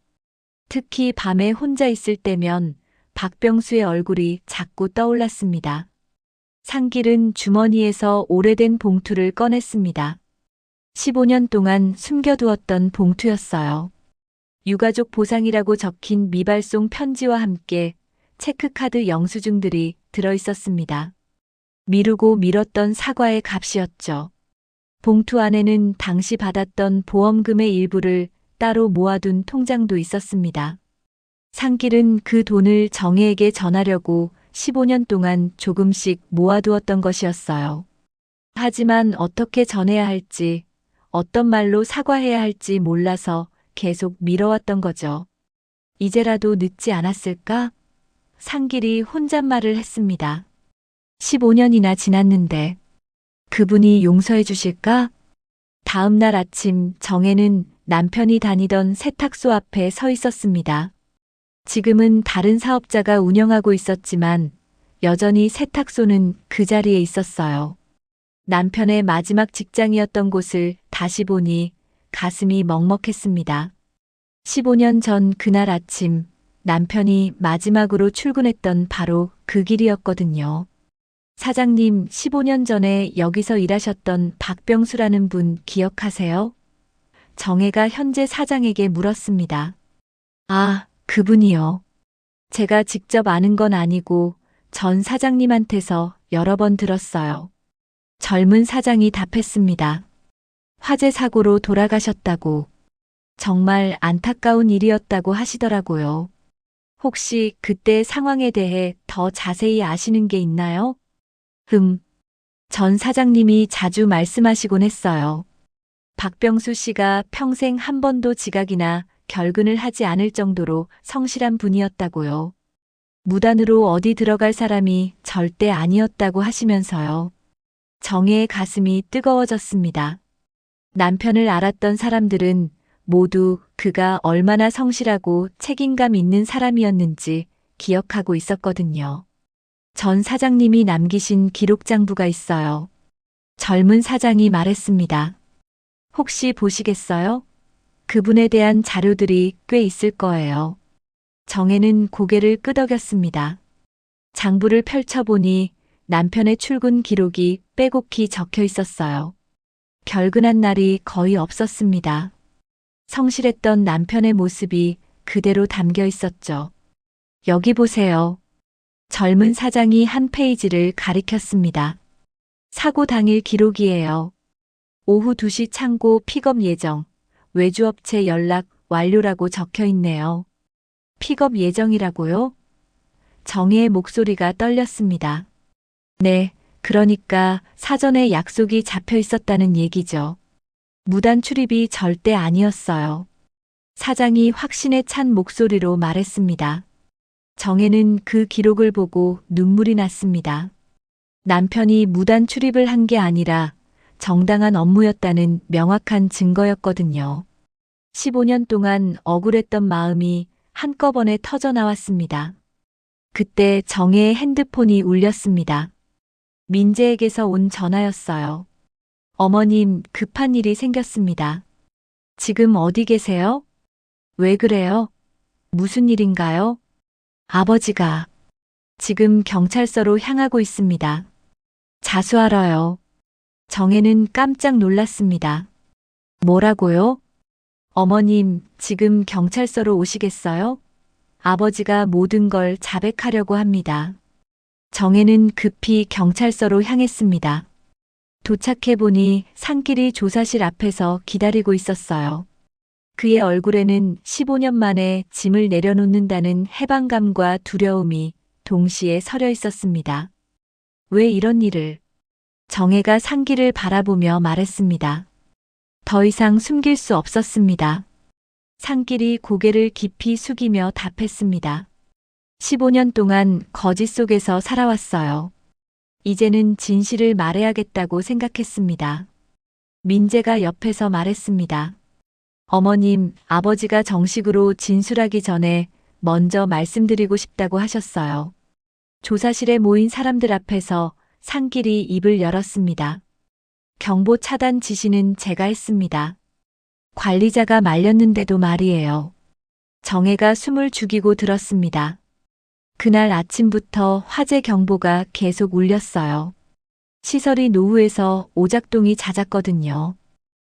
특히 밤에 혼자 있을 때면 박병수의 얼굴이 자꾸 떠올랐습니다. 상길은 주머니에서 오래된 봉투를 꺼냈습니다. 15년 동안 숨겨두었던 봉투였어요. 유가족 보상이라고 적힌 미발송 편지와 함께 체크카드 영수증들이 들어있었습니다. 미루고 미뤘던 사과의 값이었죠. 봉투 안에는 당시 받았던 보험금의 일부를 따로 모아둔 통장도 있었습니다. 상길은 그 돈을 정혜에게 전하려고 15년 동안 조금씩 모아두었던 것이었어요. 하지만 어떻게 전해야 할지, 어떤 말로 사과해야 할지 몰라서 계속 미뤄왔던 거죠. 이제라도 늦지 않았을까? 상길이 혼잣말을 했습니다. 15년이나 지났는데 그분이 용서해 주실까? 다음 날 아침 정혜는 남편이 다니던 세탁소 앞에 서 있었습니다. 지금은 다른 사업자가 운영하고 있었지만 여전히 세탁소는 그 자리에 있었어요. 남편의 마지막 직장이었던 곳을 다시 보니 가슴이 먹먹했습니다. 15년 전 그날 아침 남편이 마지막으로 출근했던 바로 그 길이었거든요. 사장님, 15년 전에 여기서 일하셨던 박병수라는 분 기억하세요? 정혜가 현재 사장에게 물었습니다. 아, 그분이요. 제가 직접 아는 건 아니고 전 사장님한테서 여러 번 들었어요. 젊은 사장이 답했습니다. 화재 사고로 돌아가셨다고. 정말 안타까운 일이었다고 하시더라고요. 혹시 그때 상황에 대해 더 자세히 아시는 게 있나요? 전 사장님이 자주 말씀하시곤 했어요. 박병수 씨가 평생 한 번도 지각이나 결근을 하지 않을 정도로 성실한 분이었다고요. 무단으로 어디 들어갈 사람이 절대 아니었다고 하시면서요. 정혜의 가슴이 뜨거워졌습니다. 남편을 알았던 사람들은 모두 그가 얼마나 성실하고 책임감 있는 사람이었는지 기억하고 있었거든요. 전 사장님이 남기신 기록장부가 있어요. 젊은 사장이 말했습니다. 혹시 보시겠어요? 그분에 대한 자료들이 꽤 있을 거예요. 정혜는 고개를 끄덕였습니다. 장부를 펼쳐보니 남편의 출근 기록이 빼곡히 적혀 있었어요. 결근한 날이 거의 없었습니다. 성실했던 남편의 모습이 그대로 담겨 있었죠. 여기 보세요. 젊은 사장이 한 페이지를 가리켰습니다. 사고 당일 기록이에요. 오후 2시 창고 픽업 예정, 외주업체 연락 완료라고 적혀 있네요. 픽업 예정이라고요? 정혜의 목소리가 떨렸습니다. 네, 그러니까 사전에 약속이 잡혀 있었다는 얘기죠. 무단 출입이 절대 아니었어요. 사장이 확신에 찬 목소리로 말했습니다. 정혜는 그 기록을 보고 눈물이 났습니다. 남편이 무단 출입을 한 게 아니라 정당한 업무였다는 명확한 증거였거든요. 15년 동안 억울했던 마음이 한꺼번에 터져 나왔습니다. 그때 정혜의 핸드폰이 울렸습니다. 민재에게서 온 전화였어요. 어머님, 급한 일이 생겼습니다. 지금 어디 계세요? 왜 그래요? 무슨 일인가요? 아버지가 지금 경찰서로 향하고 있습니다. 자수하러요. 정혜는 깜짝 놀랐습니다. 뭐라고요? 어머님, 지금 경찰서로 오시겠어요? 아버지가 모든 걸 자백하려고 합니다. 정혜는 급히 경찰서로 향했습니다. 도착해보니 상길이 조사실 앞에서 기다리고 있었어요. 그의 얼굴에는 15년 만에 짐을 내려놓는다는 해방감과 두려움이 동시에 서려 있었습니다. 왜 이런 일을? 정혜가 상길을 바라보며 말했습니다. 더 이상 숨길 수 없었습니다. 상길이 고개를 깊이 숙이며 답했습니다. 15년 동안 거짓 속에서 살아왔어요. 이제는 진실을 말해야겠다고 생각했습니다. 민재가 옆에서 말했습니다. 어머님, 아버지가 정식으로 진술하기 전에 먼저 말씀드리고 싶다고 하셨어요. 조사실에 모인 사람들 앞에서 상길이 입을 열었습니다. 경보 차단 지시는 제가 했습니다. 관리자가 말렸는데도 말이에요. 정혜가 숨을 죽이고 들었습니다. 그날 아침부터 화재 경보가 계속 울렸어요. 시설이 노후해서 오작동이 잦았거든요.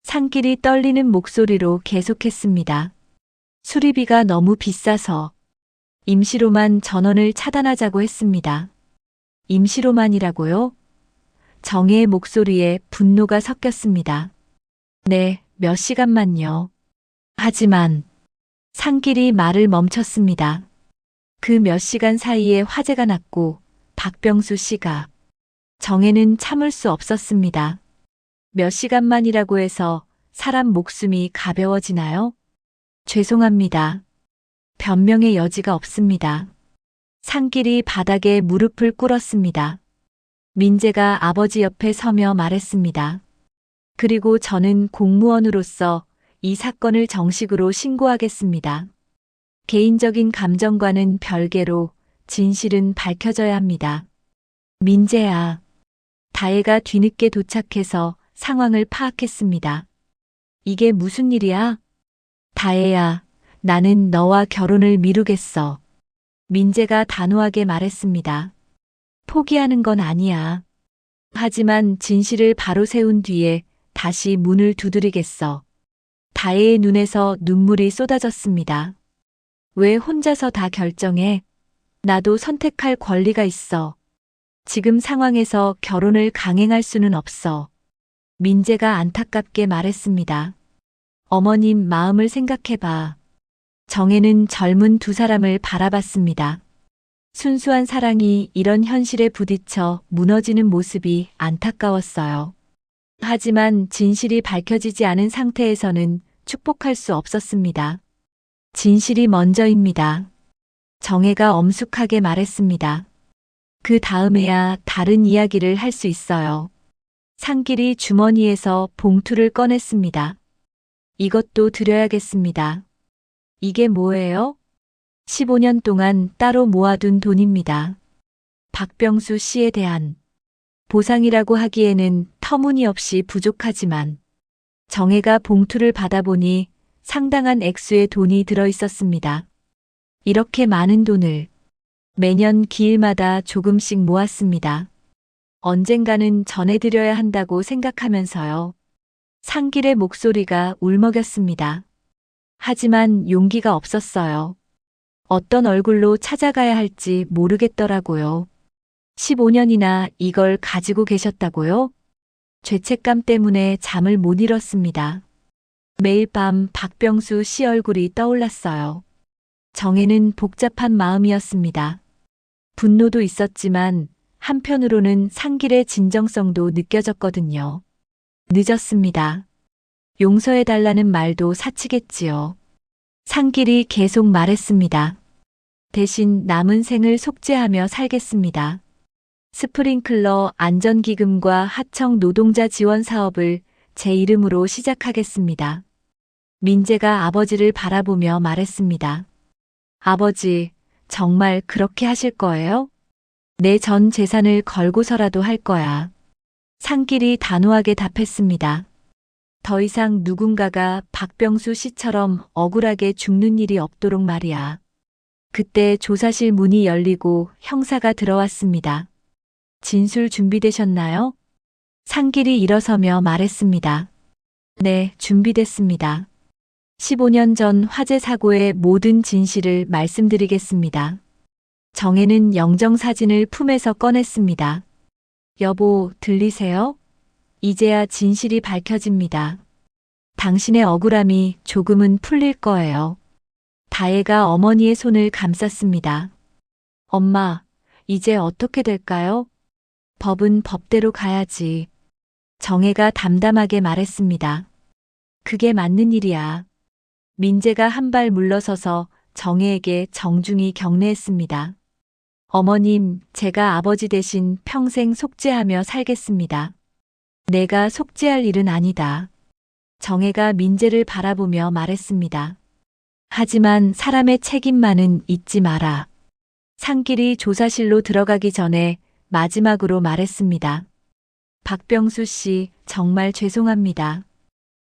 상길이 떨리는 목소리로 계속했습니다. 수리비가 너무 비싸서 임시로만 전원을 차단하자고 했습니다. 임시로만이라고요? 정혜의 목소리에 분노가 섞였습니다. 네, 몇 시간만요. 하지만 상길이 말을 멈췄습니다. 그 몇 시간 사이에 화재가 났고 박병수 씨가 정혜는 참을 수 없었습니다. 몇 시간만이라고 해서 사람 목숨이 가벼워지나요? 죄송합니다. 변명의 여지가 없습니다. 상길이 바닥에 무릎을 꿇었습니다. 민재가 아버지 옆에 서며 말했습니다. 그리고 저는 공무원으로서 이 사건을 정식으로 신고하겠습니다. 개인적인 감정과는 별개로 진실은 밝혀져야 합니다. 민재야. 다혜가 뒤늦게 도착해서 상황을 파악했습니다. 이게 무슨 일이야? 다혜야, 나는 너와 결혼을 미루겠어. 민재가 단호하게 말했습니다. 포기하는 건 아니야. 하지만 진실을 바로 세운 뒤에 다시 문을 두드리겠어. 다혜의 눈에서 눈물이 쏟아졌습니다. 왜 혼자서 다 결정해? 나도 선택할 권리가 있어. 지금 상황에서 결혼을 강행할 수는 없어. 민재가 안타깝게 말했습니다. 어머님 마음을 생각해봐. 정혜는 젊은 두 사람을 바라봤습니다. 순수한 사랑이 이런 현실에 부딪혀 무너지는 모습이 안타까웠어요. 하지만 진실이 밝혀지지 않은 상태에서는 축복할 수 없었습니다. 진실이 먼저입니다. 정혜가 엄숙하게 말했습니다. 그 다음에야 다른 이야기를 할 수 있어요. 상길이 주머니에서 봉투를 꺼냈습니다. 이것도 드려야겠습니다. 이게 뭐예요? 15년 동안 따로 모아둔 돈입니다. 박병수 씨에 대한 보상이라고 하기에는 터무니없이 부족하지만 정혜가 봉투를 받아보니 상당한 액수의 돈이 들어 있었습니다. 이렇게 많은 돈을 매년 기일마다 조금씩 모았습니다. 언젠가는 전해드려야 한다고 생각하면서요. 상길의 목소리가 울먹였습니다. 하지만 용기가 없었어요. 어떤 얼굴로 찾아가야 할지 모르겠더라고요. 15년이나 이걸 가지고 계셨다고요? 죄책감 때문에 잠을 못 잃었습니다. 매일 밤 박병수 씨 얼굴이 떠올랐어요. 정혜는 복잡한 마음이었습니다. 분노도 있었지만 한편으로는 상길의 진정성도 느껴졌거든요. 늦었습니다. 용서해달라는 말도 사치겠지요. 상길이 계속 말했습니다. 대신 남은 생을 속죄하며 살겠습니다. 스프링클러 안전기금과 하청 노동자 지원 사업을 제 이름으로 시작하겠습니다. 민재가 아버지를 바라보며 말했습니다. 아버지, 정말 그렇게 하실 거예요? 내 전 재산을 걸고서라도 할 거야. 상길이 단호하게 답했습니다. 더 이상 누군가가 박병수 씨처럼 억울하게 죽는 일이 없도록 말이야. 그때 조사실 문이 열리고 형사가 들어왔습니다. 진술 준비되셨나요? 상길이 일어서며 말했습니다. 네, 준비됐습니다. 15년 전 화재 사고의 모든 진실을 말씀드리겠습니다. 정혜는 영정사진을 품에서 꺼냈습니다. 여보, 들리세요? 이제야 진실이 밝혀집니다. 당신의 억울함이 조금은 풀릴 거예요. 다혜가 어머니의 손을 감쌌습니다. 엄마, 이제 어떻게 될까요? 법은 법대로 가야지. 정혜가 담담하게 말했습니다. 그게 맞는 일이야. 민재가 한 발 물러서서 정혜에게 정중히 경례했습니다. 어머님, 제가 아버지 대신 평생 속죄하며 살겠습니다. 내가 속죄할 일은 아니다. 정혜가 민재를 바라보며 말했습니다. 하지만 사람의 책임만은 잊지 마라. 상길이 조사실로 들어가기 전에 마지막으로 말했습니다. 박병수 씨, 정말 죄송합니다.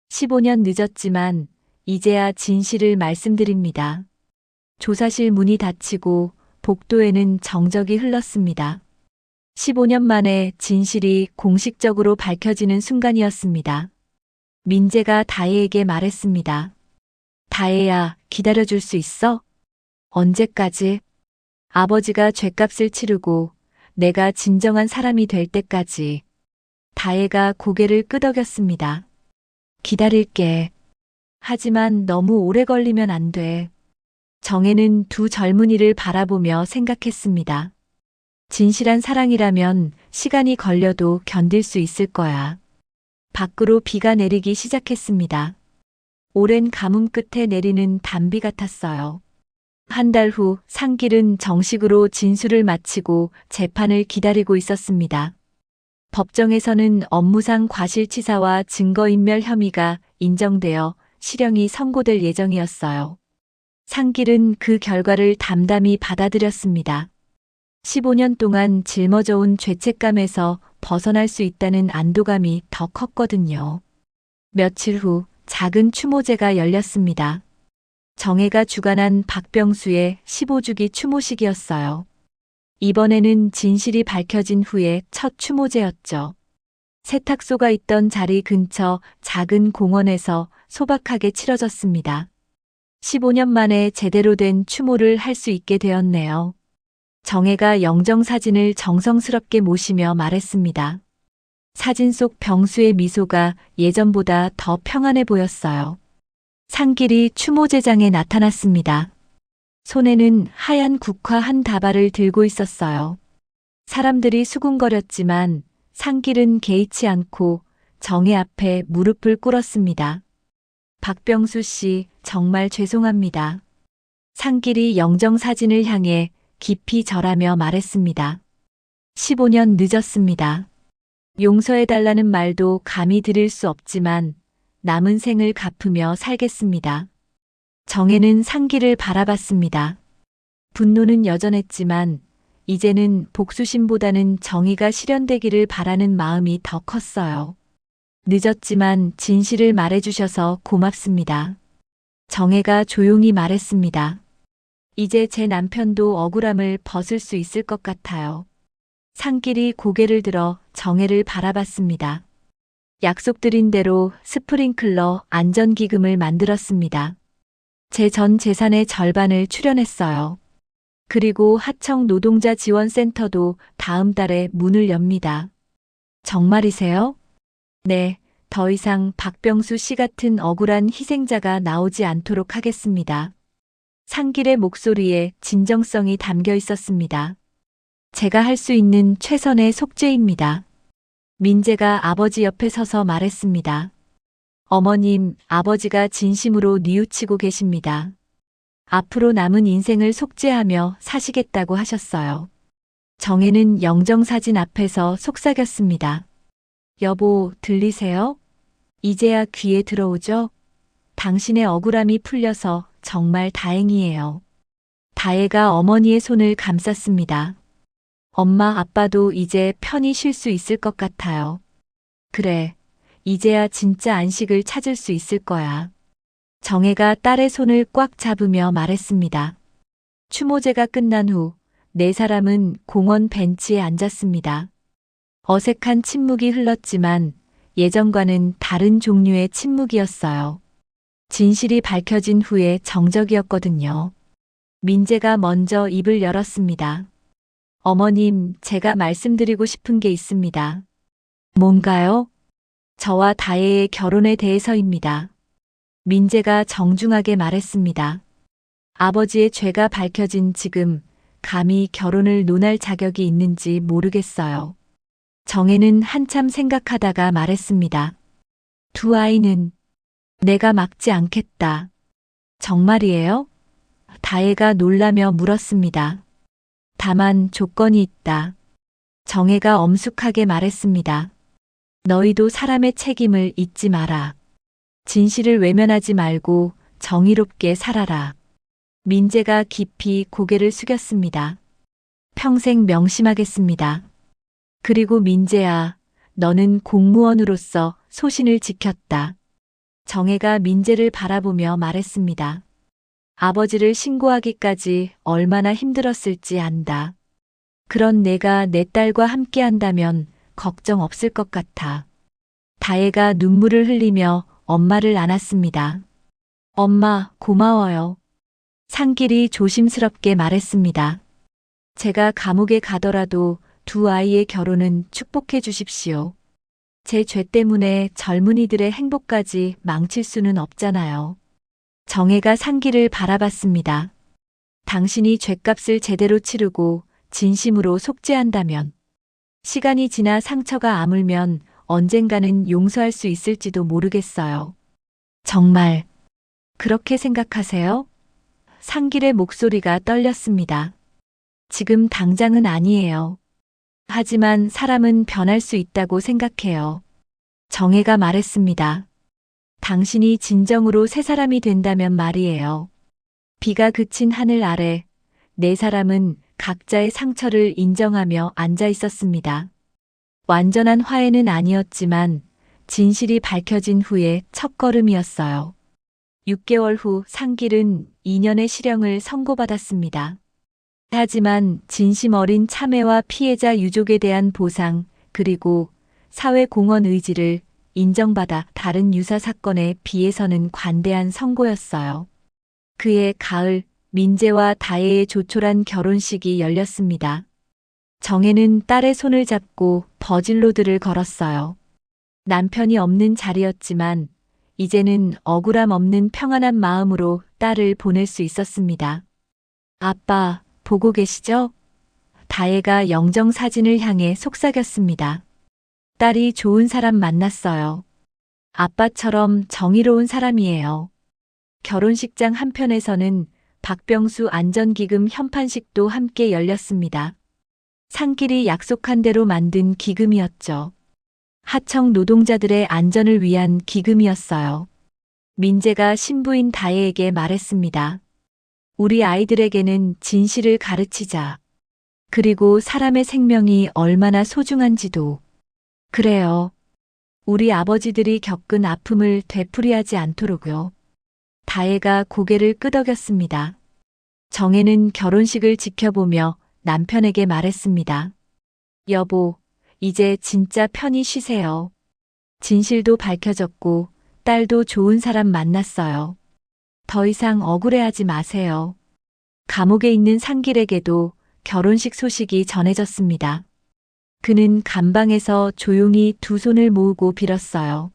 15년 늦었지만 이제야 진실을 말씀드립니다. 조사실 문이 닫히고 복도에는 정적이 흘렀습니다. 15년 만에 진실이 공식적으로 밝혀지는 순간이었습니다. 민재가 다혜에게 말했습니다. 다혜야, 기다려줄 수 있어? 언제까지? 아버지가 죗값을 치르고 내가 진정한 사람이 될 때까지. 다혜가 고개를 끄덕였습니다. 기다릴게. 하지만 너무 오래 걸리면 안 돼. 정혜는 두 젊은이를 바라보며 생각했습니다. 진실한 사랑이라면 시간이 걸려도 견딜 수 있을 거야. 밖으로 비가 내리기 시작했습니다. 오랜 가뭄 끝에 내리는 단비 같았어요. 한 달 후 상길은 정식으로 진술을 마치고 재판을 기다리고 있었습니다. 법정에서는 업무상 과실치사와 증거인멸 혐의가 인정되어 실형이 선고될 예정이었어요. 상길은 그 결과를 담담히 받아들였습니다. 15년 동안 짊어져온 죄책감에서 벗어날 수 있다는 안도감이 더 컸거든요. 며칠 후 작은 추모제가 열렸습니다. 정혜가 주관한 박병수의 15주기 추모식이었어요. 이번에는 진실이 밝혀진 후에 첫 추모제였죠. 세탁소가 있던 자리 근처 작은 공원에서 소박하게 치러졌습니다. 15년 만에 제대로 된 추모를 할 수 있게 되었네요. 정혜가 영정사진을 정성스럽게 모시며 말했습니다. 사진 속 병수의 미소가 예전보다 더 평안해 보였어요. 상길이 추모제장에 나타났습니다. 손에는 하얀 국화 한 다발을 들고 있었어요. 사람들이 수군거렸지만 상길은 개의치 않고 정혜 앞에 무릎을 꿇었습니다. 박병수 씨, 정말 죄송합니다. 상길이 영정사진을 향해 깊이 절하며 말했습니다. 15년 늦었습니다. 용서해달라는 말도 감히 드릴 수 없지만 남은 생을 갚으며 살겠습니다. 정혜는 상길을 바라봤습니다. 분노는 여전했지만 이제는 복수심보다는 정의가 실현되기를 바라는 마음이 더 컸어요. 늦었지만 진실을 말해주셔서 고맙습니다. 정혜가 조용히 말했습니다. 이제 제 남편도 억울함을 벗을 수 있을 것 같아요. 상길이 고개를 들어 정혜를 바라봤습니다. 약속드린 대로 스프링클러 안전기금을 만들었습니다. 제 전 재산의 절반을 출연했어요. 그리고 하청 노동자 지원센터도 다음 달에 문을 엽니다. 정말이세요? 네, 더 이상 박병수 씨 같은 억울한 희생자가 나오지 않도록 하겠습니다. 상길의 목소리에 진정성이 담겨 있었습니다. 제가 할 수 있는 최선의 속죄입니다. 민재가 아버지 옆에 서서 말했습니다. 어머님, 아버지가 진심으로 뉘우치고 계십니다. 앞으로 남은 인생을 속죄하며 사시겠다고 하셨어요. 정혜는 영정사진 앞에서 속삭였습니다. 여보, 들리세요? 이제야 귀에 들어오죠? 당신의 억울함이 풀려서 정말 다행이에요. 다혜가 어머니의 손을 감쌌습니다. 엄마, 아빠도 이제 편히 쉴 수 있을 것 같아요. 그래, 이제야 진짜 안식을 찾을 수 있을 거야. 정혜가 딸의 손을 꽉 잡으며 말했습니다. 추모제가 끝난 후 네 사람은 공원 벤치에 앉았습니다. 어색한 침묵이 흘렀지만 예전과는 다른 종류의 침묵이었어요. 진실이 밝혀진 후에 정적이었거든요. 민재가 먼저 입을 열었습니다. 어머님, 제가 말씀드리고 싶은 게 있습니다. 뭔가요? 저와 다혜의 결혼에 대해서입니다. 민재가 정중하게 말했습니다. 아버지의 죄가 밝혀진 지금 감히 결혼을 논할 자격이 있는지 모르겠어요. 정혜는 한참 생각하다가 말했습니다. 두 아이는 내가 막지 않겠다. 정말이에요? 다혜가 놀라며 물었습니다. 다만 조건이 있다. 정혜가 엄숙하게 말했습니다. 너희도 사람의 책임을 잊지 마라. 진실을 외면하지 말고 정의롭게 살아라. 민재가 깊이 고개를 숙였습니다. 평생 명심하겠습니다. 그리고 민재야, 너는 공무원으로서 소신을 지켰다. 정혜가 민재를 바라보며 말했습니다. 아버지를 신고하기까지 얼마나 힘들었을지 안다. 그런 내가 내 딸과 함께 한다면 걱정 없을 것 같아. 다혜가 눈물을 흘리며 엄마를 안았습니다. 엄마, 고마워요. 상길이 조심스럽게 말했습니다. 제가 감옥에 가더라도 두 아이의 결혼은 축복해 주십시오. 제 죄 때문에 젊은이들의 행복까지 망칠 수는 없잖아요. 정혜가 상길을 바라봤습니다. 당신이 죗값을 제대로 치르고 진심으로 속죄한다면, 시간이 지나 상처가 아물면 언젠가는 용서할 수 있을지도 모르겠어요. 정말 그렇게 생각하세요? 상길의 목소리가 떨렸습니다. 지금 당장은 아니에요. 하지만 사람은 변할 수 있다고 생각해요. 정혜가 말했습니다. 당신이 진정으로 새 사람이 된다면 말이에요. 비가 그친 하늘 아래 네 사람은 각자의 상처를 인정하며 앉아 있었습니다. 완전한 화해는 아니었지만 진실이 밝혀진 후의 첫걸음이었어요. 6개월 후 상길은 2년의 실형을 선고받았습니다. 하지만 진심 어린 참회와 피해자 유족에 대한 보상, 그리고 사회 공헌 의지를 인정받아 다른 유사 사건에 비해서는 관대한 선고였어요. 그해 가을, 민재와 다혜의 조촐한 결혼식이 열렸습니다. 정혜는 딸의 손을 잡고 버질로드를 걸었어요. 남편이 없는 자리였지만 이제는 억울함 없는 평안한 마음으로 딸을 보낼 수 있었습니다. 아빠, 보고 계시죠? 다혜가 영정 사진을 향해 속삭였습니다. 딸이 좋은 사람 만났어요. 아빠처럼 정의로운 사람이에요. 결혼식장 한편에서는 박병수 안전기금 현판식도 함께 열렸습니다. 상길이 약속한 대로 만든 기금이었죠. 하청 노동자들의 안전을 위한 기금이었어요. 민재가 신부인 다혜에게 말했습니다. 우리 아이들에게는 진실을 가르치자. 그리고 사람의 생명이 얼마나 소중한지도. 그래요. 우리 아버지들이 겪은 아픔을 되풀이하지 않도록요. 다혜가 고개를 끄덕였습니다. 정혜는 결혼식을 지켜보며 남편에게 말했습니다. 여보, 이제 진짜 편히 쉬세요. 진실도 밝혀졌고 딸도 좋은 사람 만났어요. 더 이상 억울해하지 마세요. 감옥에 있는 상길에게도 결혼식 소식이 전해졌습니다. 그는 감방에서 조용히 두 손을 모으고 빌었어요.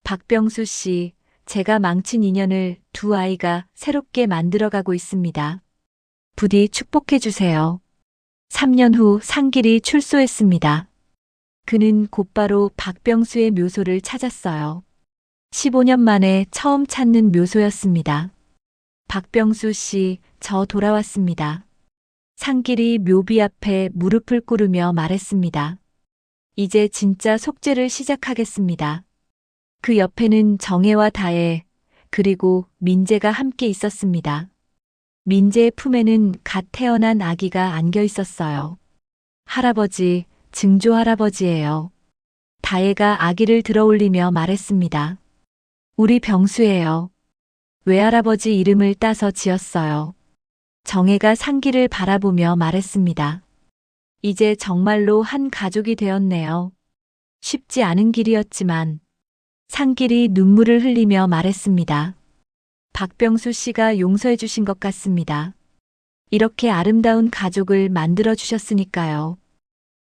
박병수 씨, 제가 망친 인연을 두 아이가 새롭게 만들어가고 있습니다. 부디 축복해 주세요. 3년 후 상길이 출소했습니다. 그는 곧바로 박병수의 묘소를 찾았어요. 15년 만에 처음 찾는 묘소였습니다. 박병수 씨, 저 돌아왔습니다. 상길이 묘비 앞에 무릎을 꿇으며 말했습니다. 이제 진짜 속죄를 시작하겠습니다. 그 옆에는 정혜와 다혜, 그리고 민재가 함께 있었습니다. 민재의 품에는 갓 태어난 아기가 안겨 있었어요. 할아버지, 증조 할아버지예요. 다혜가 아기를 들어올리며 말했습니다. 우리 병수예요. 외할아버지 이름을 따서 지었어요. 정혜가 상길을 바라보며 말했습니다. 이제 정말로 한 가족이 되었네요. 쉽지 않은 길이었지만 상길이 눈물을 흘리며 말했습니다. 박병수 씨가 용서해 주신 것 같습니다. 이렇게 아름다운 가족을 만들어 주셨으니까요.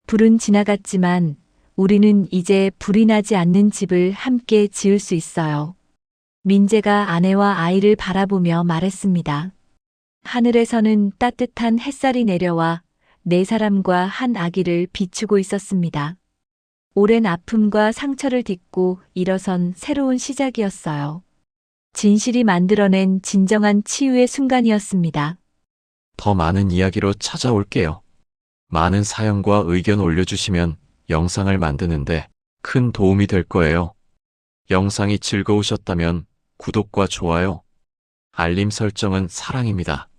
불은 지나갔지만 우리는 이제 불이 나지 않는 집을 함께 지을 수 있어요. 민재가 아내와 아이를 바라보며 말했습니다. 하늘에서는 따뜻한 햇살이 내려와 네 사람과 한 아기를 비추고 있었습니다. 오랜 아픔과 상처를 딛고 일어선 새로운 시작이었어요. 진실이 만들어낸 진정한 치유의 순간이었습니다. 더 많은 이야기로 찾아올게요. 많은 사연과 의견 올려주시면 영상을 만드는데 큰 도움이 될 거예요. 영상이 즐거우셨다면 구독과 좋아요, 알림 설정은 사랑입니다.